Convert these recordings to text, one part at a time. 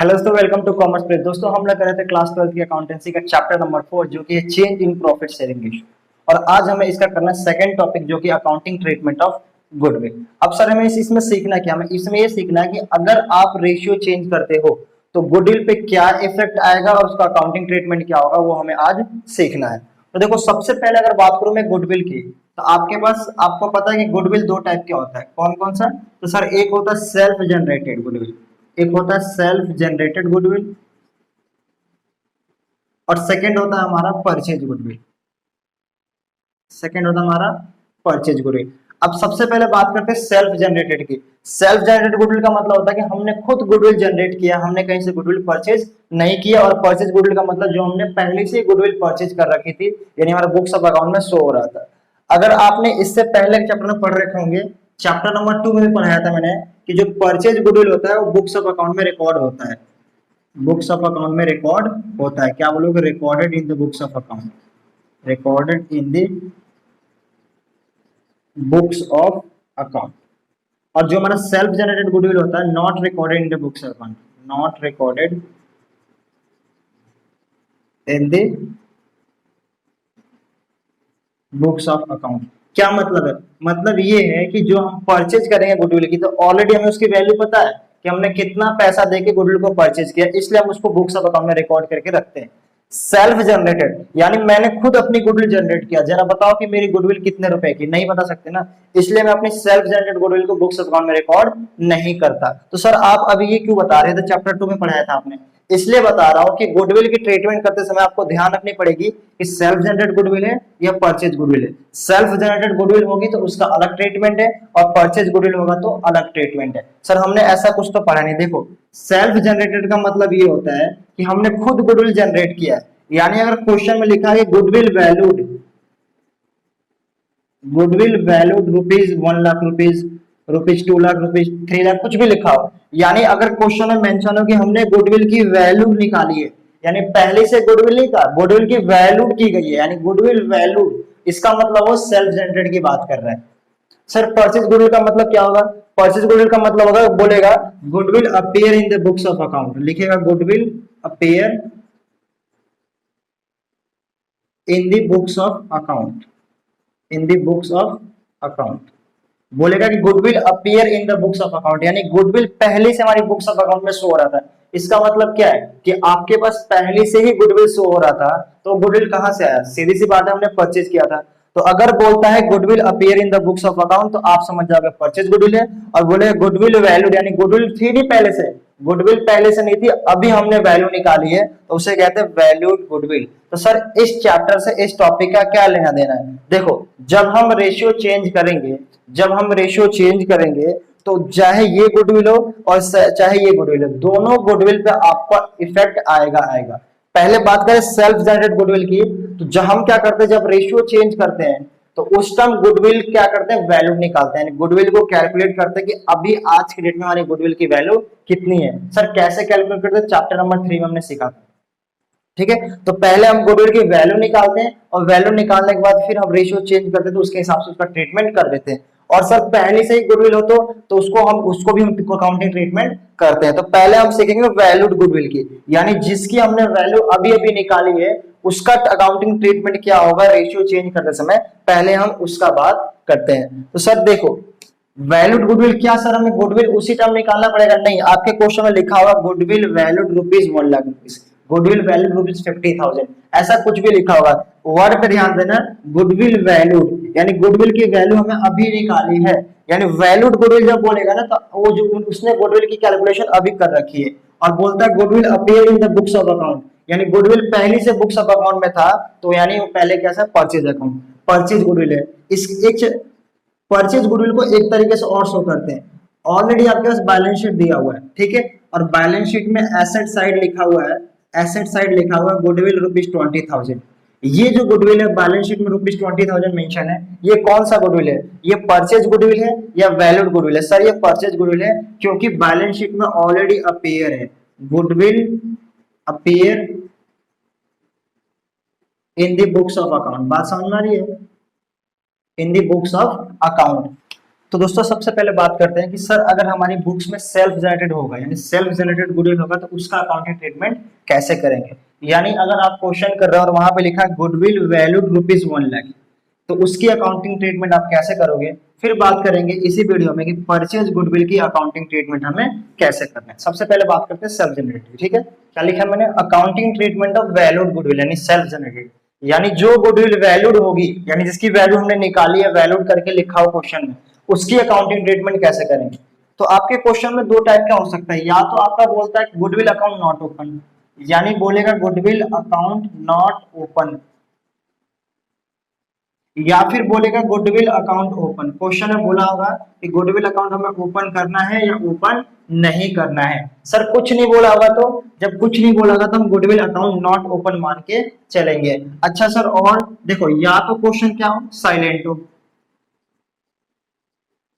Hello दोस्तों, welcome to commerce place. दोस्तों हम लोग कर रहे थे क्लास 12 की अकाउंटेंसी का चैप्टर नंबर 4 जो कि है change in profit sharing ratio. और आज हमें इसका करना सेकंड टॉपिक जो कि अकाउंटिंग ट्रीटमेंट ऑफ गुडविल। अब सर हमें इसमें सीखना क्या, हमें इसमें ये सीखना है कि अगर आप रेशियो चेंज करते हो तो गुडविल पे क्या इफेक्ट आएगा और उसका अकाउंटिंग ट्रीटमेंट क्या होगा, वो हमें आज सीखना है। तो देखो, सबसे पहले अगर बात करूं मैं गुडविल की, तो आपके पास आपको पता है कि गुडविल दो टाइप के होता है। कौन कौन सा? तो सर एक होता है सेल्फ जनरेटेड गुडविल, एक होता है सेल्फ जनरेटेड गुडविल, और सेकंड होता है हमारा परचेज गुडविल। सेकंड होता है हमारा परचेज गुडविल। अब सबसे पहले बात करते हैं सेल्फ जनरेटेड की। सेल्फ जनरेटेड गुडविल का मतलब होता है कि हमने खुद गुडविल जनरेट किया, हमने कहीं से गुडविल परचेज नहीं किया। और परचेज गुडविल का मतलब जो हमने पहले से गुडविल परचेज कर रखी थी, यानी हमारा बुक्स ऑफ अकाउंट में शो हो रहा था। अगर आपने इससे पहले चैप्टर में पढ़ रखे होंगे, चैप्टर नंबर 2 में भी पढ़ाया था मैंने कि जो परचेज गुडविल होता है वो बुक्स ऑफ अकाउंट में रिकॉर्ड होता है। बुक्स ऑफ अकाउंट में रिकॉर्ड होता है। क्या बोलोगे? Recorded in the books of account, recorded in the books of account. और जो हमारा सेल्फ जनरेटेड गुडविल होता है not recorded in the books of account, not recorded in the books of account. क्या मतलब है? मतलब ये है कि जो हम परचेज करेंगे गुडविल की, तो ऑलरेडी हमें उसकी वैल्यू पता है कि हमने कितना पैसा देके गुडविल को परचेज किया, इसलिए हम उसको बुक्स ऑफ अकाउंट में रिकॉर्ड करके रखते हैं। सेल्फ जनरेटेड यानी मैंने खुद अपनी गुडविल जनरेट किया। जरा बताओ कि मेरी गुडविल कितने रुपए की, नहीं बता सकते ना, इसलिए मैं अपनी सेल्फ जनरेटेड गुडविल को बुक्स ऑफ अकाउंट में रिकॉर्ड नहीं करता। तो सर आप अभी ये क्यों बता रहे थे? चैप्टर 2 में पढ़ाया था आपने, इसलिए बता रहा हूं कि गुडविल की ट्रीटमेंट करते समय आपको ध्यान रखनी पड़ेगी कि सेल्फ जनरेटेड गुडविल है या परचेज गुडविल है। सेल्फ जनरेटेड गुडविल होगी तो उसका अलग ट्रीटमेंट है, और परचेज गुडविल होगा तो अलग ट्रीटमेंट है। सर हमने ऐसा कुछ तो पढ़ा नहीं। देखो, सेल्फ जनरेटेड का मतलब ये होता है कि हमने खुद गुडविल जनरेट किया है। यानी अगर क्वेश्चन में लिखा है goodwill valued, goodwill valued rupees 1 lakh, rupees rupees 2 lakh, rupees 3 lakh, कुछ भी लिखा हो, यानी अगर क्वेश्चन में मेंशन हो कि हमने गुडविल की वैल्यू निकाली है, यानी पहले से गुडविल नहीं था, गुडविल की वैल्यू की गई है, यानी गुडविल वैल्यू, इसका मतलब वो सेल्फ जनरेटेड की बात कर रहा है। सर परचेज गुडविल का मतलब क्या होगा? परचेज गुडविल का मतलब होगा, बोलेगा goodwill appear in the books of account, लिखेगा goodwill appear in the books of account, in the books of account. बोलेगा कि goodwill appear in the books of account, यानी गुडविल पहले से हमारी बुक्स ऑफ अकाउंट में शो हो रहा था। इसका मतलब क्या है कि आपके पास पहले से ही गुडविल शो हो रहा था, तो गुडविल कहां से आया? सीधी सी बात है, हमने परचेज किया था। तो अगर बोलता है goodwill appear in the books of account, तो आप समझ जाओगे परचेज गुडविल है। और बोले गुडविल वैल्यू, यानी गुडविल थी नहीं पहले से, गुडविल पहले से नहीं थी, अभी हमने वैल्यू निकाली है, तो उसे कहते हैं वैल्यूड गुडविल। तो सर इस चैप्टर से इस टॉपिक का क्या लेना देना है? देखो, जब हम रेशियो चेंज करेंगे, जब हम रेशियो चेंज करेंगे, तो चाहे ये गुडविल हो और चाहे ये गुडविल हो, दोनों गुडविल पे आपका इफेक्ट आएगा आएगा। पहले बात करें सेल्फ जनरेटेड गुडविल की, तो जब हम क्या करते हैं, जब रेशियो चेंज करते हैं, तो उस टाइम गुडविल क्या करते हैं? वैल्यू निकालते हैं, गुडविल को कैलकुलेट करते हैं कि अभी आज की डेट में हमारी गुडविल की वैल्यू कितनी है। सर कैसे कैलकुलेट करते हैं? चैप्टर नंबर 3 में हमने सीखा था। ठीक है, तो पहले हम गुडविल की वैल्यू निकालते हैं, और वैल्यू निकालने के बाद फिर हम रेशियो चेंज करते हैं, तो उसके हिसाब से उसका ट्रीटमेंट कर देते हैं। और सर पहले से ही गुडविल हो तो उसको भी हम अकाउंटिंग ट्रीटमेंट करते हैं। तो पहले हम सीखेंगे वैल्यूड गुडविल की, यानी जिसकी हमने वैल्यू अभी अभी निकाली है, उसका अकाउंटिंग ट्रीटमेंट क्या होगा रेशियो चेंज करते समय, पहले हम उसका बात करते हैं। तो सर देखो, वैल्यूड गुडविल क्या? सर हमें गुडविल उसी टाइम निकालना पड़ेगा? नहीं, आपके क्वेश्चन में लिखा होगा goodwill valued rupees 1 lakh rupees, goodwill valued rupees 50,000, ऐसा कुछ भी लिखा होगा। वर्ड पे ध्यान देना, गुडविल वैल्यूड, यानी गुडविल की वैल्यू हमें अभी निकाली है। यानी वैल्यूड गुडविल जब बोलेगा ना, तो वो जो उसने गुडविल की कैलकुलेशन अभी कर रखी है। और बोलता है goodwill appear in the books of account, यानी गुडविल पहले से बुक्स ऑफ अकाउंट में था, तो यानी वो पहले कैसा? परचेज अकाउंट, परचेज गुडविल है। इस एक परचेज गुडविल को एक तरीके से और शो करते हैं। ऑलरेडी आपके पास बैलेंस शीट दिया हुआ है, ठीक है, और बैलेंस शीट में एसेट साइड लिखा हुआ है, एसेट साइड लिखा हुआ है गुडविल रुपीज 20,000। ये जो गुडविल है बैलेंस शीट में रुपीज 20,000 मेंशन है, ये कौन सा गुडविल है? ये परचेज गुडविल है या वैल्यूड गुडविल है? सर ये परचेज गुडविल है, क्योंकि बैलेंस शीट में ऑलरेडी अपीयर है, goodwill appear in the books of account. बात समझ में आ रही है? इन द बुक्स ऑफ अकाउंट। तो दोस्तों सबसे पहले बात करते हैं कि सर अगर हमारी बुक्स में सेल्फ जनरेटेड होगा यानी सेल्फ जनरेटेड गुडविल होगा तो उसका अकाउंटिंग ट्रीटमेंट कैसे करेंगे। यानी अगर आप क्वेश्चन कर रहे हो और वहां पे लिखा है गुडविल वैल्यूड ₹1,00,000 तो उसकी अकाउंटिंग ट्रीटमेंट आप कैसे करोगे। फिर बात करेंगे इसी वीडियो में कि परचेज गुडविल की अकाउंटिंग ट्रीटमेंट हमें कैसे करना है। सबसे पहले बात करते हैं सेल्फ जनरेटेड। ठीक है, क्या लिखा है मैंने, accounting treatment of valued goodwill यानी सेल्फ जनरेटेड, यानी जो गुडविल वैल्यूड होगी यानी जिसकी वैल्यू हमने निकाली है वैल्यूड करके लिखा हो क्वेश्चन में, उसकी अकाउंटिंग ट्रीटमेंट कैसे करेंगे। तो आपके क्वेश्चन में दो टाइप का हो सकता है, या तो आपका बोलता है गुडविल अकाउंट नॉट ओपन, यानी बोलेगा गुडविल अकाउंट नॉट ओपन, या फिर बोलेगा गुडविल अकाउंट ओपन। क्वेश्चन में बोला होगा कि गुडविल अकाउंट हमें ओपन करना है या ओपन नहीं करना है। सर कुछ नहीं बोला होगा, तो जब कुछ नहीं बोला होगा तो हम गुडविल अकाउंट नॉट ओपन मान के चलेंगे। अच्छा सर, और देखो या तो क्वेश्चन क्या हो, साइलेंट हो,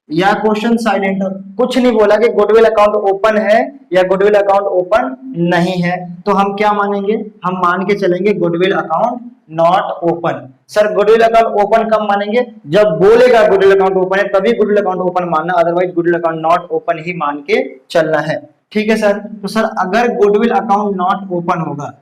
या क्वेश्चन साइलेंट हो, कुछ नहीं बोला कि गुडविल अकाउंट ओपन है या गुडविल अकाउंट ओपन नहीं है, तो हम क्या मानेंगे, हम मान के चलेंगे goodwill account not open. Sir goodwill account open कब मानेंगे, जब बोलेगा गुडविल अकाउंट ओपन है तभी गुडविल अकाउंट ओपन मानना, otherwise goodwill account not open ही मान के चलना है। ठीक है सर, तो सर अगर गुडविल अकाउंट नॉट ओपन होगा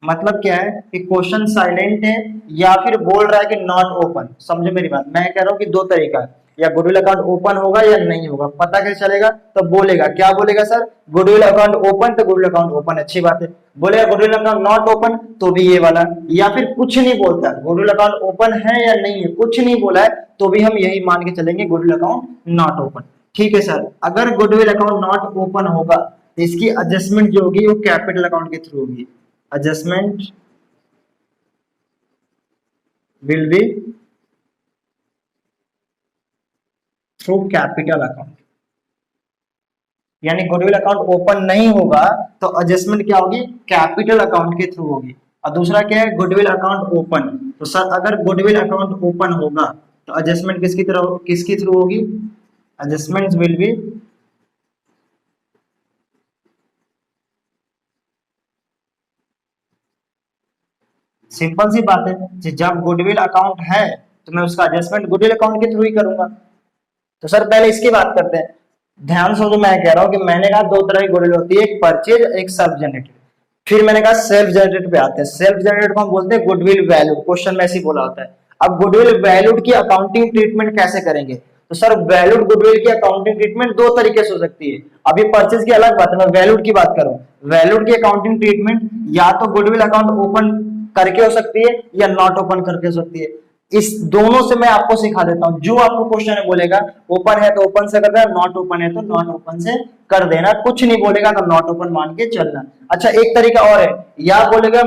मतलब क्या है कि क्वेश्चन साइलेंट है या फिर बोल रहा है कि नॉट ओपन। समझो मेरी बात, मैं कह रहा हूं कि दो तरीका है, या गुडविल अकाउंट ओपन होगा या नहीं होगा। पता कैसे चलेगा, तो बोलेगा क्या बोलेगा सर, गुडविल अकाउंट ओपन तो गुडविल अकाउंट ओपन, अच्छी बात है। बोलेगा गुडविल अकाउंट नॉट ओपन तो भी ये वाला, या फिर कुछ नहीं बोलता गुडविल अकाउंट ओपन है या नहीं है, कुछ नहीं बोला है तो भी हम यही मान के चलेंगे गुडविल अकाउंट नॉट ओपन। ठीक है सर, अगर गुडविल अकाउंट नॉट ओपन होगा तो इसकी एडजस्टमेंट जो होगी वो कैपिटल अकाउंट के थ्रू होगी। Adjustment will be through capital account, यानी गुडविल अकाउंट ओपन नहीं होगा तो एडजस्टमेंट क्या होगी, कैपिटल अकाउंट के थ्रू होगी। और दूसरा क्या है, गुडविल अकाउंट ओपन, तो सर अगर गुडविल अकाउंट ओपन होगा तो एडजस्टमेंट किसकी थ्रू होगी, एडजस्टमेंट विल बी सिंपल सी बात है, जब गुडविल अकाउंट है तो मैं उसका एडजस्टमेंट गुडविल अकाउंट के थ्रू ही करूंगा। तो सर पहले इसकी बात करते हैं, ध्यान से जो मैं कह रहा हूं कि मैंने कहा दो तरह की गुडविल होती है, एक परचेज एक सेल्फ जनरेटेड। फिर मैंने कहा सेल्फ जनरेटेड पे आते हैं। सेल्फ जनरेटेड को हम बोलते हैं गुडविल वैल्यूड, क्वेश्चन में ऐसे बोला होता है। अब गुडविल वैल्यूड की अकाउंटिंग ट्रीटमेंट कैसे करेंगे, तो सर वैल्यूड गुडविल की अकाउंटिंग ट्रीटमेंट दो तरीके से हो सकती है। अभी परचेज की अलग बात है, मैं वैल्यूड की बात करूं। वैल्यूड की अकाउंटिंग ट्रीटमेंट या तो गुडविल अकाउंट ओपन करके हो सकती है या नॉट ओपन करके हो सकती है। इस दोनों से मैं आपको सिखा देता हूं, जो आपको क्वेश्चन में बोलेगा ओपन है तो ओपन से कर देना, नॉट ओपन है तो नॉट ओपन से कर देना, कुछ नहीं बोलेगा तो नॉट ओपन मान के चलना। अच्छा एक तरीका और है, या बोलेगा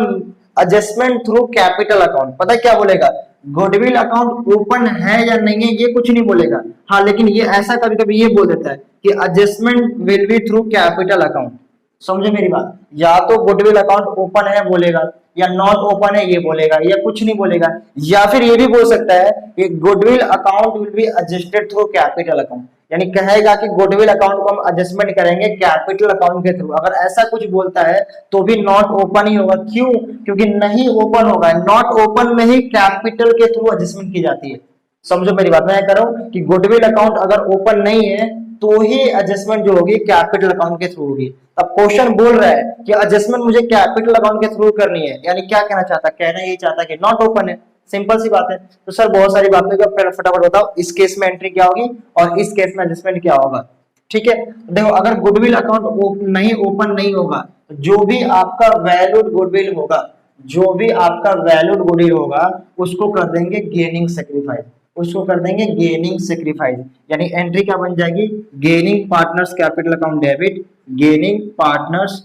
एडजस्टमेंट थ्रू कैपिटल अकाउंट। पता है क्या बोलेगा, गुडविल अकाउंट ओपन है या नहीं है ये कुछ नहीं बोलेगा, हाँ लेकिन ये ऐसा कभी कभी ये बोल देता है कि adjustment will be through capital account. समझे मेरी बात, या तो गुडविल अकाउंट ओपन है बोलेगा या नॉट ओपन है ये बोलेगा, या कुछ नहीं बोलेगा। या फिर ये भी बोल सकता है कि goodwill account will be adjusted through capital account, यानी कहेगा कि गुडविल अकाउंट को हम एडजस्टमेंट करेंगे कैपिटल अकाउंट के थ्रू। अगर ऐसा कुछ बोलता है तो भी नॉट ओपन ही होगा, क्यों, क्योंकि नहीं ओपन होगा, नॉट ओपन में ही कैपिटल के थ्रू एडजस्टमेंट की जाती है। समझो मेरी बात, मैं कह रहा हूं कि गुडविल अकाउंट अगर ओपन नहीं है तो ही एडजस्टमेंट जो होगी कैपिटल अकाउंट के थ्रू होगी। अब क्वेश्चन बोल रहा है कि एडजस्टमेंट मुझे कैपिटल अकाउंट के थ्रू करनी है, यानी क्या कहना चाहता है, कहना यही चाहता है कि नॉट ओपन है, सिंपल सी बात है। तो सर बहुत सारी बातें का फटाफट बताओ, इस केस में एंट्री क्या होगी और इस केस में एडजस्टमेंट क्या होगा। ठीक है, देखो अगर गुडविल अकाउंट नहीं ओपन नहीं होगा तो जो भी आपका वैल्यूड गुडविल होगा, जो भी आपका वैल्यूड गुडविल होगा उसको कर देंगे गेनिंग सेक्रीफाइस, उसको कर देंगे गेनिंग सेक्रीफाइस, यानी एंट्री क्या बन जाएगी, gaining partners capital account debit, gaining partners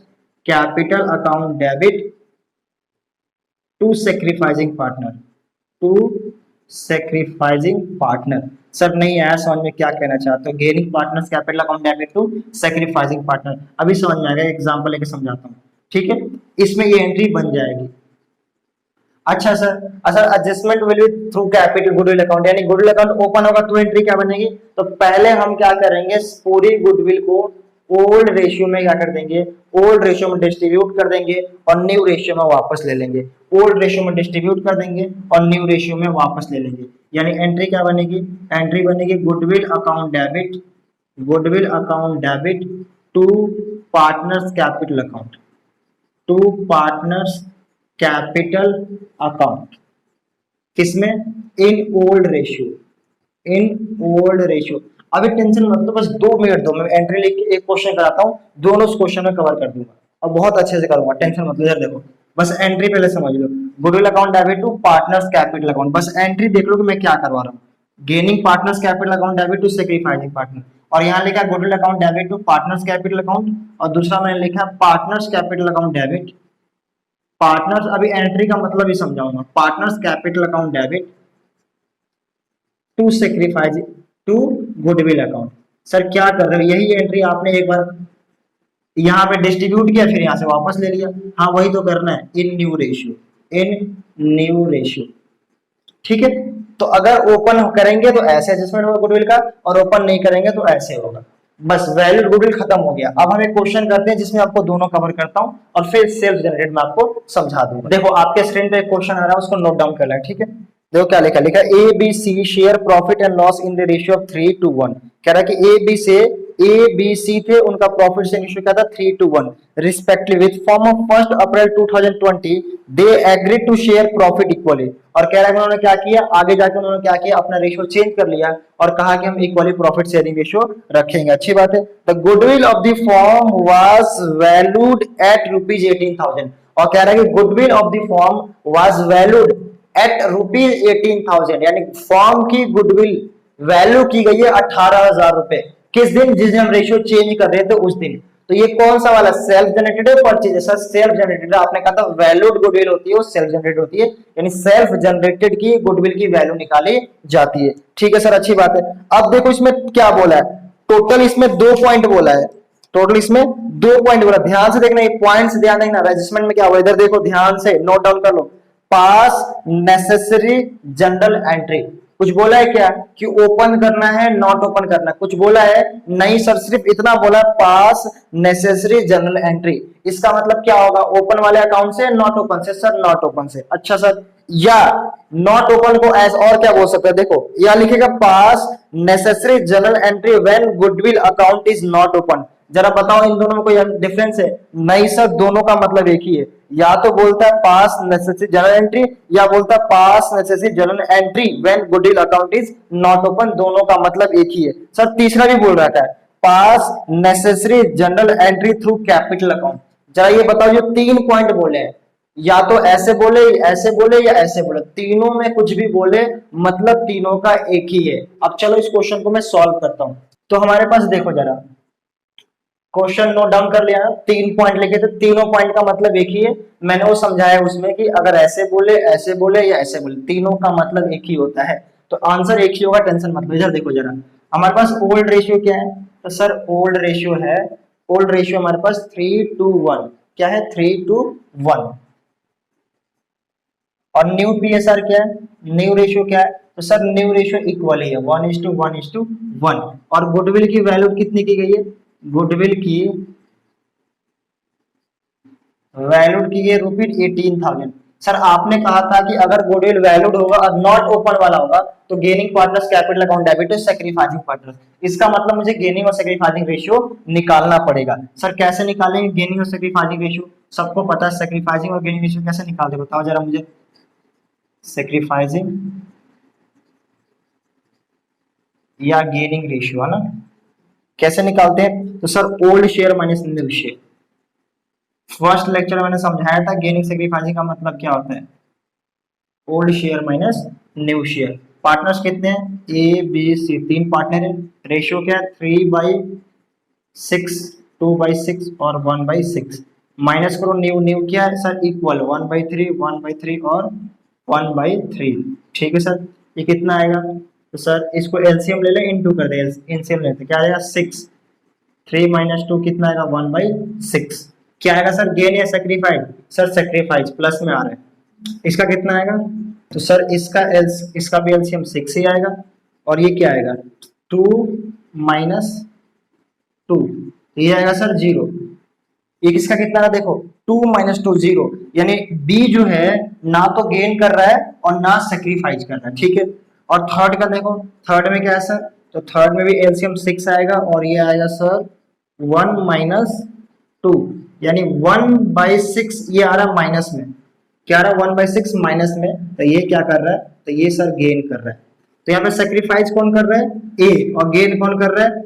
capital account debit to sacrificing partner, to sacrificing partner. Sir नहीं आया समझ में क्या कहना चाहते हो, gaining partners capital account debit to sacrificing partner, अभी समझ में आ गया, एग्जांपल लेके समझाता हूँ। ठीक है, इसमें ये एंट्री बन जाएगी। अच्छा sir adjustment will be through capital goodwill account, यानी गुडविल अकाउंट ओपन होगा तो एंट्री क्या बनेगी, तो पहले हम क्या करेंगे, पूरी गुडविल को ओल्ड रेशियो में क्या कर देंगे, ओल्ड रेशियो में डिस्ट्रीब्यूट कर देंगे और न्यू रेशियो में वापस ले लेंगे। ओल्ड रेशियो में डिस्ट्रीब्यूट कर देंगे और न्यू रेशियो में वापस ले लेंगे। यानी एंट्री क्या बनेगी, एंट्री बनेगी goodwill account debit, goodwill account debit to partners capital account, to partners capital account. किसमें, in old ratio, in old ratio. अभी टेंशन मत लो, बस 2 मिनट दो, मैं एंट्री लिख के एक क्वेश्चन कराता हूँ, दोनों क्वेश्चन में कवर कर दूंगा और बहुत अच्छे से करूंगा, टेंशन मत लो। इधर देखो, बस एंट्री पहले समझ लो, goodwill account debit to partners capital account, बस एंट्री देख लो कि मैं क्या करवा रहा हूँ। Gaining partners capital account debit to sacrificing partner, और यहाँ लिखा goodwill account debit to partners capital account, और दूसरा मैंने लिखा partners capital account debit, partners, अभी एंट्री का मतलब ही समझाऊंगा, partners capital account debit to sacrifice to goodwill account. Sir क्या कर रहे हो, यही एंट्री आपने एक बार यहाँ पे डिस्ट्रीब्यूट किया फिर यहाँ से वापस ले लिया, हाँ वही तो करना है, इन न्यू रेशियो, इन न्यू रेशियो। ठीक है, तो अगर ओपन करेंगे तो ऐसे एडजस्टमेंट होगा गुडविल का, और ओपन नहीं करेंगे तो ऐसे होगा। बस वैलिड गुडविल खत्म हो गया। अब हम एक क्वेश्चन करते हैं जिसमें आपको दोनों कवर करता हूं और फिर सेल्फ जनरेट में आपको समझा दूंगा। देखो आपके स्क्रीन पे एक क्वेश्चन आ रहा है, उसको नोट डाउन कर लें। ठीक है, देखो क्या लिखा, लिखा A B C share profit and loss in the ratio of 3:1। कह रहा है कि ए बी सी थे, उनका प्रॉफिट से रेशियो क्या था, 3:1 respectively. With form of 1 April 2020 they agreed to share profit equally. और कह रहा है उन्होंने क्या किया, आगे जाकर उन्होंने क्या किया, अपना रेशियो चेंज कर लिया और कहा कि हम इक्वली प्रॉफिट शेयरिंग रेशियो रखेंगे। अच्छी बात है। The goodwill of the form was valued at ₹18,000। और कह रहा है कि goodwill of the form was valued at ₹18,000, यानी फॉर्म की गुडविल वैल्यू की गई है 18,000 रुपए। किस दिन, जिस दिन हम रेशियो चेंज कर रहे थे उस दिन। तो ये कौन सा वाला, सेल्फ जनरेटेड परचेज है सर, सेल्फ जनरेटेड। आपने कहा था वैल्यूड गुडविल होती है वो सेल्फ जनरेटेड होती है, यानी सेल्फ जनरेटेड की गुडविल की वैल्यू निकाली जाती है। ठीक है सर, अच्छी बात है। अब देखो इसमें क्या बोला है, टोटल इसमें 2 पॉइंट बोला है, टोटल इसमें 2 पॉइंट बोला। ध्यान से देखना, ये पॉइंट्स ध्यान देखना, रजिस्टमेंट में क्या हुआ इधर देखो, ध्यान से नोट डाउन कर लो। पास नेसेसरी जनरल एंट्री, कुछ बोला है क्या कि ओपन करना है, नॉट ओपन करना, कुछ बोला है नहीं सर, सिर्फ इतना बोला पास नेसेसरी जनरल एंट्री। इसका मतलब क्या होगा, ओपन वाले अकाउंट से, नॉट ओपन से। सर नॉट ओपन से, अच्छा सर। या नॉट ओपन को एज और क्या बोल सकते हैं, देखो या लिखेगा पास necessary journal entry when goodwill account is not open. जरा बताओ इन दोनों में कोई डिफरेंस है, नहीं सर, दोनों का मतलब एक ही है। या तो बोलता है पास नेसेसरी जनरल एंट्री, या बोलता है पास necessary journal entry when goodwill account is not open, दोनों का मतलब एक ही है। सर तीसरा भी बोल रहा है पास necessary journal entry through capital account. जरा ये बताओ, जो 3 पॉइंट बोले हैं, या तो ऐसे बोले, ऐसे बोले या ऐसे बोले, तीनों में कुछ भी बोले मतलब तीनों का एक ही है। अब चलो इस क्वेश्चन को मैं सॉल्व करता हूं। तो हमारे पास देखो जरा, क्वेश्चन नोट डाउन कर लिया, 3 पॉइंट लिखे थे, तीनों पॉइंट का मतलब एक ही है। मैंने वो समझाया उसमें कि अगर ऐसे बोले, ऐसे बोले या ऐसे बोले, तीनों का मतलब एक ही होता है, तो आंसर एक ही होगा, टेंशन मत लो। इधर देखो जरा, हमारे पास ओल्ड रेशियो क्या है, तो सर ओल्ड रेशियो है, ओल्ड रेशियो हमारे पास 3:1, क्या है 3:1। और न्यू पीएसआर क्या है, न्यू रेशियो क्या है, तो सर न्यू रेशियो इक्वल ही है 1:1:1। और गुडविल की वैल्यू कितनी की गई है, गुडविल की वैल्यूड की गई ₹18,000। सर आपने कहा था कि अगर गुडविल वैल्यूड होगा और नॉट ओपन वाला होगा तो gaining partners capital account debit to sacrificing partners. इसका मतलब मुझे गेनिंग और सैक्रिफाइसिंग रेशियो निकालना पड़ेगा। सर कैसे निकालेंगे गेनिंग और सैक्रिफाइसिंग रेशियो, सबको पता है सैक्रिफाइसिंग और गेनिंग रेशियो कैसे निकालते, बताओ जरा मुझे। सैक्रिफाइसिंग या गेनिंग रेशियो है ना, कैसे निकालते हैं, तो sir old share minus new share. First lecture में मैंने समझाया था गेनिंग सैक्रिफाइसिंग का मतलब क्या होता है, old share minus new share. Partners कितने हैं, ए बी सी, 3 पार्टनर है। रेशियो क्या है 3/6, 2/6 और 1/6। माइनस करो, न्यू न्यू क्या है सर, इक्वल 1/3, 1/3 और 1/3। ठीक है सर, ये कितना आएगा, तो सर इसको एलसीएम ले लें, इनटू कर दे, एलसीएम लेते क्या आएगा 6, 3 - 2 कितना आएगा 1/6। क्या आएगा सर, गेन या सैक्रिफाइस, सर सैक्रिफाइस प्लस में आ रहा है। इसका कितना आएगा, तो सर इसका भी एलसीएम 6 ही आएगा। और ये क्या आएगा 2 - 2, ये आएगा सर 0। एक इसका कितना है देखो, 2 माइनस 2 0, यानी बी जो है ना तो गेन कर रहा है और ना सेक्रीफाइस कर रहा है, ठीक है। और थर्ड का देखो, थर्ड में क्या है सर, तो थर्ड में भी एलसीएम 6 आएगा और ये आएगा सर 1 माइनस 2, यानी 1/6 ये आ रहा माइनस में, क्या आ रहा 1/6 माइनस में, तो ये क्या कर रहा है, तो ये सर गेन कर रहा है। तो यहाँ पे सेक्रीफाइस कौन कर रहा है, ए, और गेन कौन कर रहा है,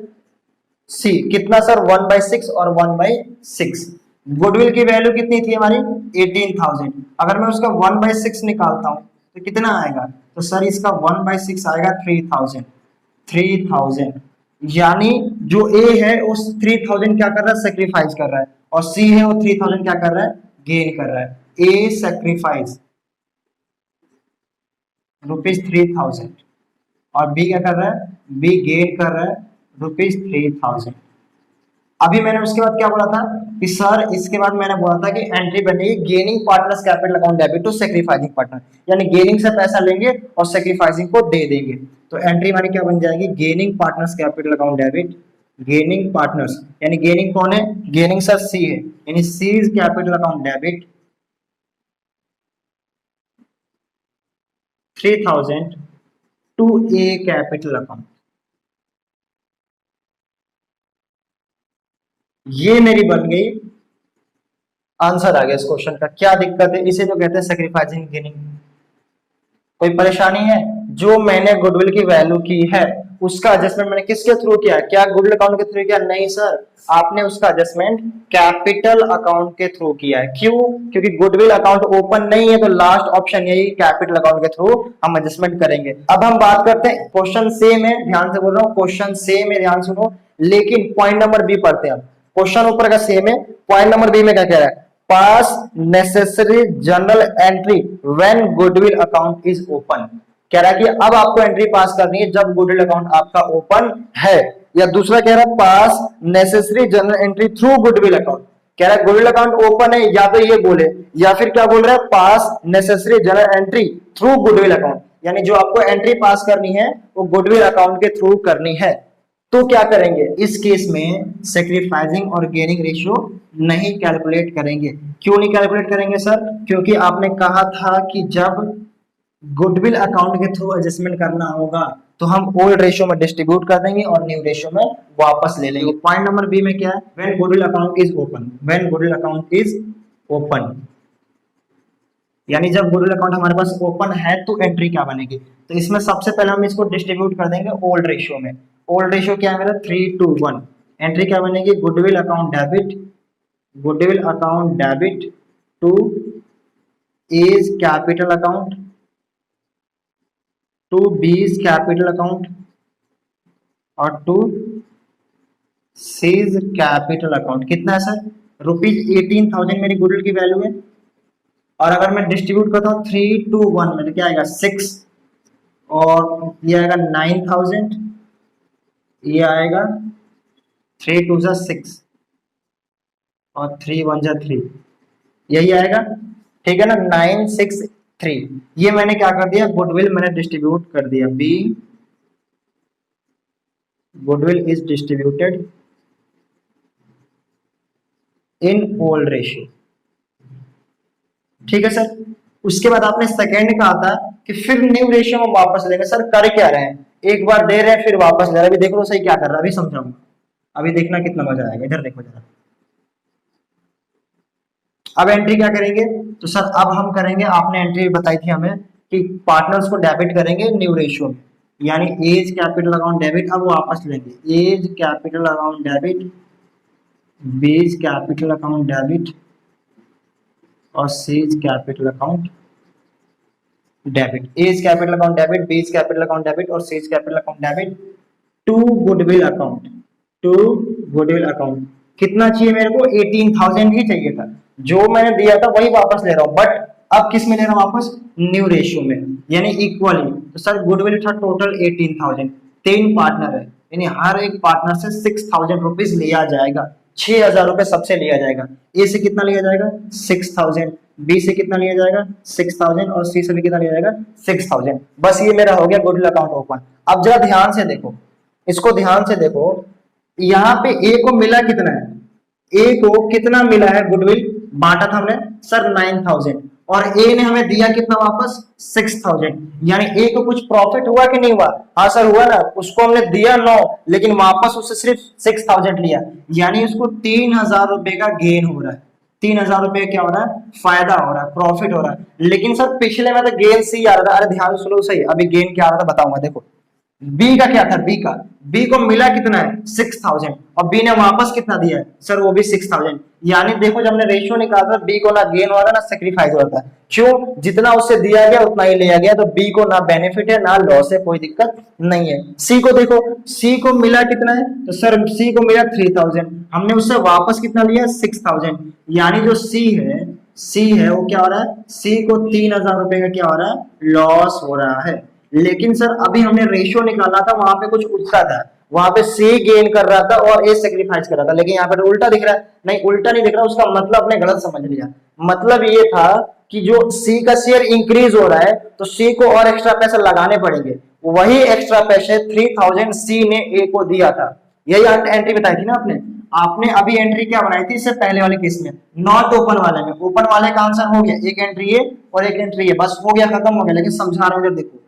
सी। कितना सर, 1/6 और 1/6। गुडविल की वैल्यू कितनी थी हमारी, 18,000। अगर मैं उसका 1/6 निकालता हूं तो कितना आएगा, तो सर इसका 1/6 आएगा 3,000। 3,000 यानी जो ए है उस 3,000 क्या कर रहा है, सेक्रीफाइस कर रहा है, और सी है वो 3,000 क्या कर रहा है, गेन कर रहा है। ए सेक्रीफाइस ₹3,000 और बी क्या कर रहा है, बी गेन कर रहा है ₹3,000। अभी मैंने उसके बाद क्या बोला था कि सर, इसके बाद मैंने बोला था कि एंट्री बनेगी gaining partners capital account debit to sacrificing partner, यानी गेनिंग से पैसा लेंगे और सेक्रीफाइसिंग को दे देंगे। तो एंट्री हमारी क्या बन जाएगी, gaining partners capital account debit, gaining partners, यानी गेनिंग कौन है, गेनिंग सर सी है, यानी C is capital account debit 3,000 to A capital account. ये मेरी बन गई, आंसर आ गया इस क्वेश्चन का। क्या दिक्कत है, इसे तो कहते हैं सेक्रीफाइसिंग गेनिंग। कोई परेशानी है, जो मैंने गुडविल की वैल्यू की है उसका एडजस्टमेंट मैंने किसके थ्रू किया, क्या गुडविल अकाउंट के थ्रू किया, नहीं सर, आपने उसका एडजस्टमेंट कैपिटल अकाउंट के थ्रू किया है। क्यों, क्योंकि गुडविल अकाउंट ओपन नहीं है, तो लास्ट ऑप्शन यही, कैपिटल अकाउंट के थ्रू हम एडजस्टमेंट करेंगे। अब हम बात करते हैं, क्वेश्चन सेम है, ध्यान से बोल रहा हूँ, क्वेश्चन सेम है, ध्यान सुनो, लेकिन पॉइंट नंबर बी पढ़ते हैं। क्वेश्चन ऊपर का सेम है, पॉइंट नंबर बी में क्या कह रहा है, पास necessary journal entry when goodwill account is open. कह रहा है कि अब आपको एंट्री पास करनी है जब गुडविल अकाउंट आपका ओपन है। या दूसरा कह रहा है पास necessary journal entry through goodwill account, कह रहा है गुडविल अकाउंट ओपन है, या तो ये बोले, या फिर क्या बोल रहा है, पास necessary journal entry through goodwill account, यानी जो आपको एंट्री पास करनी है वो गुडविल अकाउंट के थ्रू करनी है। तो क्या करेंगे इस केस में, सेक्रीफाइसिंग और गेनिंग रेशियो नहीं कैलकुलेट करेंगे। क्यों नहीं कैलकुलेट करेंगे सर, क्योंकि आपने कहा था कि जब गुडविल अकाउंट के थ्रू एडजस्टमेंट करना होगा तो हम ओल्ड रेशियो में डिस्ट्रीब्यूट कर देंगे और न्यू रेशियो में वापस ले लेंगे। पॉइंट नंबर बी में क्या है, when goodwill account is open, when goodwill account is open, यानी जब गुडविल अकाउंट हमारे पास ओपन है तो एंट्री क्या बनेगी, तो इसमें सबसे पहले हम इसको डिस्ट्रीब्यूट कर देंगे ओल्ड रेशियो में। ओल्ड रेशियो क्या है मेरा, 3:1। एंट्री क्या बनेगी, goodwill account debit, goodwill account debit to A's capital account to B's capital account और टू सीज कैपिटल अकाउंट। कितना है सर, ₹18,000 मेरी गुडविल की वैल्यू है, और अगर मैं डिस्ट्रीब्यूट करता हूँ 3:1 में तो क्या आएगा 6, और ये आएगा 9,000, ये आएगा 3 2 6 और 3 1 3, यही आएगा, ठीक है ना, 963। ये मैंने क्या कर दिया, गुडविल मैंने डिस्ट्रीब्यूट कर दिया, B goodwill is distributed in old ratio, ठीक है सर। उसके बाद आपने सेकेंड कहा था कि फिर न्यू रेशियो में वापस लेंगे। सर कर क्या रहे हैं, एक बार दे रहे हैं फिर वापस ले रहे हैं, अभी देखो सही क्या कर रहा है, अभी समझाऊंगा, अभी देखना कितना मजा आएगा, इधर देखो जरा। अब एंट्री क्या करेंगे, तो सर अब हम करेंगे, आपने एंट्री बताई थी हमें कि पार्टनर्स को डेबिट करेंगे न्यू रेशियो में, यानी एज कैपिटल अकाउंट डेबिट, अब वापस लेंगे A's capital account debit, B's capital account debit और C's capital account debit. A's capital account debit, B's capital account debit और C's capital account debit to goodwill account, to goodwill account. कितना चाहिए मेरे को, 18,000 ही चाहिए था, जो मैंने दिया था वही वापस ले रहा हूं, बट अब किस में ले रहा हूं वापस, न्यू रेशियो में, यानी इक्वली। तो सर गुडविल था टोटल 18,000, 3 पार्टनर है, यानी हर एक पार्टनर से 6,000 रुपीज लिया जाएगा, 6,000 रुपए सबसे लिया जाएगा। ए से कितना लिया जाएगा 6,000, बी से कितना लिया जाएगा 6,000 और सी से भी कितना लिया जाएगा 6,000। बस ये मेरा हो गया गुडविल अकाउंट ओपन। अब जरा ध्यान से देखो, इसको ध्यान से देखो, यहाँ पे ए को मिला कितना है, ए को कितना मिला है गुडविल, बांटा था हमने सर 9000, और ए ने हमें दिया कितना वापस 6000, यानी ए को कुछ प्रॉफिट हुआ कि नहीं हुआ, हाँ सर हुआ ना, उसको हमने दिया 9 लेकिन वापस उससे सिर्फ 6000 लिया, यानी उसको 3000 रुपए का गेन हो रहा है, 3000 रुपए क्या हो रहा है, फायदा हो रहा है, प्रॉफिट हो रहा है। लेकिन सर पिछले में तो गेन सी आ रहा था, अरे ध्यान सुनो सही, अभी गेन क्या आ रहा था बताऊंगा, देखो बी का क्या था, बी को मिला कितना है 6000, और बी ने वापस कितना दिया है सर, वो भी 6000, यानी देखो जब हमने रेशियो निकाला था बी को ना गेन हो रहा था ना सेक्रीफाइस हो रहा था, क्यों, जितना उससे दिया गया उतना ही लिया गया, तो बी को ना बेनिफिट है ना लॉस है, कोई दिक्कत नहीं है। सी को देखो, सी को मिला कितना है, तो सर सी को मिला 3000, हमने उससे वापस कितना लिया 6000, यानी जो सी है वो क्या हो रहा है, सी को 3000 रुपए का क्या हो रहा है, लॉस हो रहा है। लेकिन सर अभी हमने रेशियो निकाला था, वहां पे कुछ उल्टा था, वहां पे सी गेन कर रहा था और ए सेक्रीफाइस कर रहा था, लेकिन यहाँ पे उल्टा दिख रहा है, नहीं उल्टा नहीं दिख रहा, उसका मतलब आपने गलत समझ लिया। मतलब ये था कि जो सी का शेयर इंक्रीज हो रहा है तो सी को और एक्स्ट्रा पैसे लगाने पड़ेंगे, वही एक्स्ट्रा पैसे 3000 सी ने ए को दिया था, यही एंट्री बताई थी ना आपने, आपने अभी एंट्री क्या बनाई थी इससे पहले वाले केस में, नॉट ओपन वाले में, ओपन वाले का आंसर हो गया, एक एंट्री है और एक एंट्री है, बस हो गया, खत्म हो गया। लेकिन समझा रहा हूं, देखो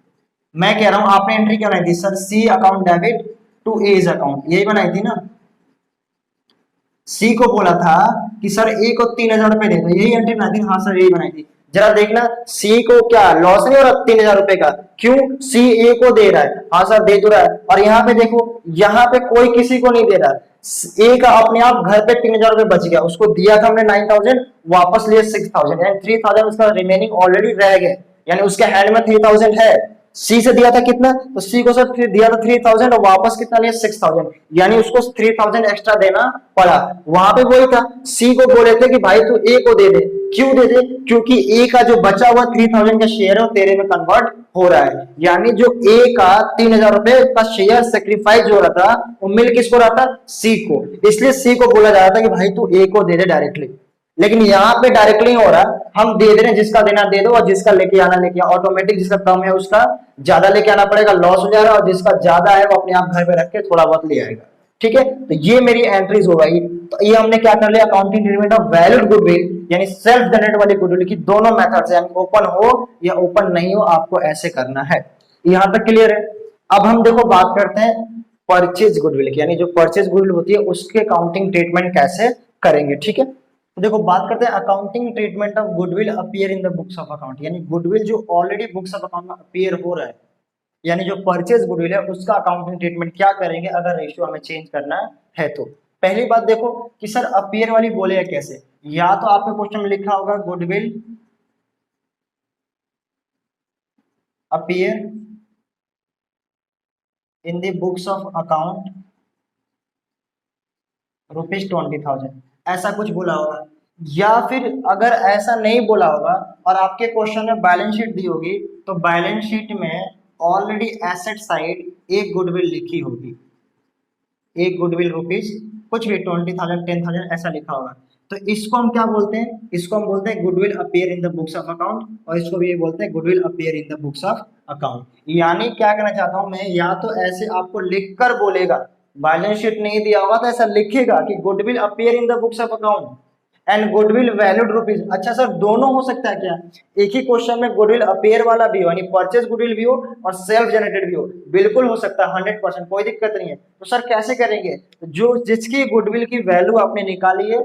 मैं कह रहा हूं आपने एंट्री क्या बनाई थी sir, C account debit to A's account, यही बनाई थी ना, सी को बोला था कि सर ए को 3000 रुपए दे दो, यही एंट्री बनाई थी, हाँ सर यही बनाई थी। जरा देखना सी को क्या लॉस नहीं हो रहा 3000 रुपए का, क्यों, सी ए को दे रहा है, हाँ सर दे तो रहा है, और यहाँ पे देखो यहाँ पे कोई किसी को नहीं दे रहा, ए का अपने आप घर पे 3000 रुपए बच गया, उसको दिया था हमने 9000, वापस लिए 6000, यानी 3000 उसका रिमेनिंग ऑलरेडी रह गए, यानी उसके हैंड में 3000 है। सी से दिया था कितना, तो सी को सर दिया था 3000 और वापस कितना लिया 6000, यानी उसको 3000 एक्स्ट्रा देना पड़ा। वहां पे वही था, सी को बोले थे कि भाई तू ए को दे दे, क्यों दे दे, क्योंकि ए का जो बचा हुआ 3000 का शेयर है वो तेरे में कन्वर्ट हो रहा है, यानी जो ए का 3000 रुपए का शेयर सेक्रीफाइस हो रहा था वो मिल किसको रहा था, सी को, इसलिए सी को बोला जा रहा था कि भाई तू ए को दे दे डायरेक्टली। लेकिन यहाँ पे डायरेक्टली हो रहा, हम दे दे रहे हैं, जिसका देना दे दो और जिसका लेके आना लेके, ऑटोमेटिक जिसका कम है उसका ज्यादा लेके आना पड़ेगा, लॉस हो जा रहा है, और जिसका ज्यादा है वो अपने आप घर पे रख के थोड़ा बहुत ले आएगा। ठीक है, तो ये मेरी एंट्रीज हो गई। तो ये हमने क्या कर लिया, accounting treatment of valid goodwill, यानी सेल्फ जनरेट वाली गुडविल की दोनों मेथड से, यानी ओपन हो या ओपन नहीं हो आपको ऐसे करना है। यहां तक क्लियर है। अब हम देखो बात करते हैं परचेज गुडविल की, यानी जो परचेज गुडविल होती है उसके अकाउंटिंग ट्रीटमेंट कैसे करेंगे। ठीक है, तो देखो बात करते हैं accounting treatment of goodwill appear in the books of account, यानी गुडविल जो ऑलरेडी बुक्स ऑफ अकाउंट में अपीयर हो रहा है, यानी जो परचेज गुडविल है उसका अकाउंटिंग ट्रीटमेंट क्या करेंगे अगर रेशियो हमें चेंज करना है। तो पहली बात देखो कि सर अपीयर वाली बोले कैसे, या तो आपके क्वेश्चन में लिखा होगा goodwill appear in the books of account ₹20,000, ऐसा कुछ बोला होगा, या फिर अगर ऐसा नहीं बोला होगा और आपके क्वेश्चन में बैलेंस शीट दी होगी तो बैलेंस शीट में ऑलरेडी एसेट साइड एक गुडविल लिखी होगी, एक गुडविल रुपीज कुछ भी 20,000 10,000 ऐसा लिखा होगा, तो इसको हम क्या बोलते हैं, इसको हम बोलते हैं goodwill appear in the books of account, और इसको भी ये बोलते हैं goodwill appear in the books of account. यानी क्या कहना चाहता हूं मैं, या तो ऐसे आपको लिखकर बोलेगा, बैलेंस शीट नहीं दिया होगा तो ऐसा लिखेगा कि goodwill appear in the books of account and goodwill valued rupees. अच्छा सर दोनों हो सकता है क्या, एक ही क्वेश्चन में गुडविल अपीयर वाला भी हो, यानी परचेज गुडविल भी हो और सेल्फ जनरेटेड भी हो, बिल्कुल हो सकता है 100%, कोई दिक्कत नहीं है। तो सर कैसे करेंगे, जो जिसकी गुडविल की वैल्यू आपने निकाली है,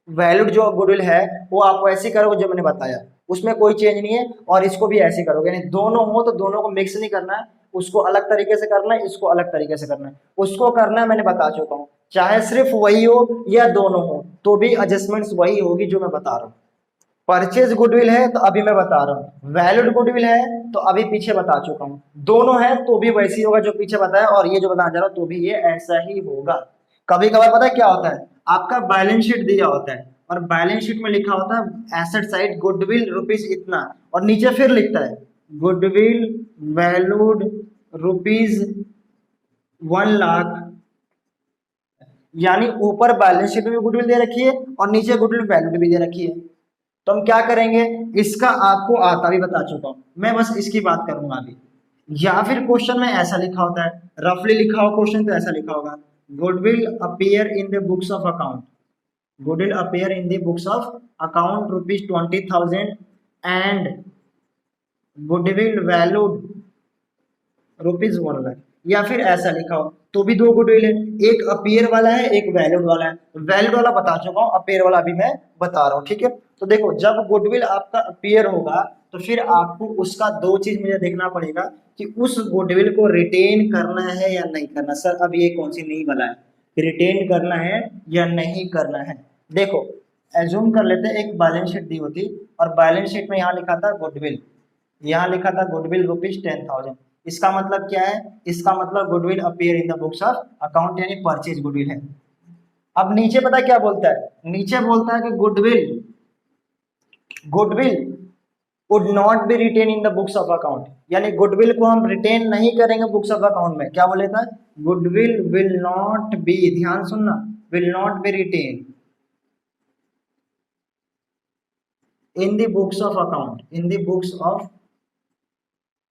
वैल्यूड जो गुडविल है वो आप ऐसे करोगे जो मैंने बताया, उसमें कोई चेंज नहीं है, और इसको भी ऐसे करोगे, यानी दोनों हो तो दोनों को मिक्स नहीं करना है, उसको अलग तरीके से करना है, इसको अलग तरीके से करना है, उसको करना है मैंने बता चुका हूँ, चाहे सिर्फ वही हो या दोनों हो तो भी एडजस्टमेंट्स वही होगी जो मैं बता रहा हूँ। परचेज गुडविल है तो अभी मैं बता रहा हूँ, वैलिड गुडविल है तो अभी पीछे बता चुका हूँ, दोनों है तो भी वैसे ही होगा जो पीछे बताया, और ये जो बताना चाह रहा हूँ तो भी ये ऐसा ही होगा। कभी कभार पता है क्या होता है, आपका बैलेंस शीट दिया होता है और बैलेंस शीट में लिखा होता है एसेट साइड गुडविल रुपीज इतना, और नीचे फिर लिखता है गुडविल वैल्यूड रुपीज 1,00,000, यानी ऊपर बैलेंस शीट में भी गुडविल दे रखी है और नीचे गुडविल वैल्यूड भी दे रखी है। तो हम क्या करेंगे, इसका आपको आता भी बता चुका हूं मैं, बस इसकी बात करूंगा अभी। या फिर क्वेश्चन में ऐसा लिखा होता है, रफली लिखा हो क्वेश्चन तो ऐसा लिखा होगा goodwill appear in the books of account, goodwill appear in the books of account ₹20,000 and goodwill valued ₹1 lakh, या फिर ऐसा लिखा हो तो भी दो गुडविल है, एक अपीयर वाला है एक वैल्यूड वाला है। वैल्यूड वाला बता चुका हूँ, अपीयर वाला अभी मैं बता रहा हूँ, ठीक है। तो देखो जब गुडविल आपका अपीयर होगा तो फिर आपको उसका दो चीज मुझे देखना पड़ेगा कि उस गुडविल को रिटेन करना है या नहीं करना। सर अब ये कौन सी नई वाला है, रिटेन करना है या नहीं करना है। देखो एज्यूम कर लेते हैं एक बैलेंस शीट दी होती और बैलेंस शीट में यहाँ लिखा था गुडविल, यहाँ लिखा था गुडविल ₹10,000। इसका मतलब क्या है, इसका मतलब goodwill appear in the books of account यानी परचेज गुडविल है। अब नीचे पता क्या बोलता है, नीचे बोलता है कि goodwill goodwill would not be written in the books of account, यानी गुडविल को हम रिटेन नहीं करेंगे बुक्स ऑफ अकाउंट में। क्या बोले था, गुडविल विल नॉट बी, ध्यान सुनना, will not be written in the books of account, in the books of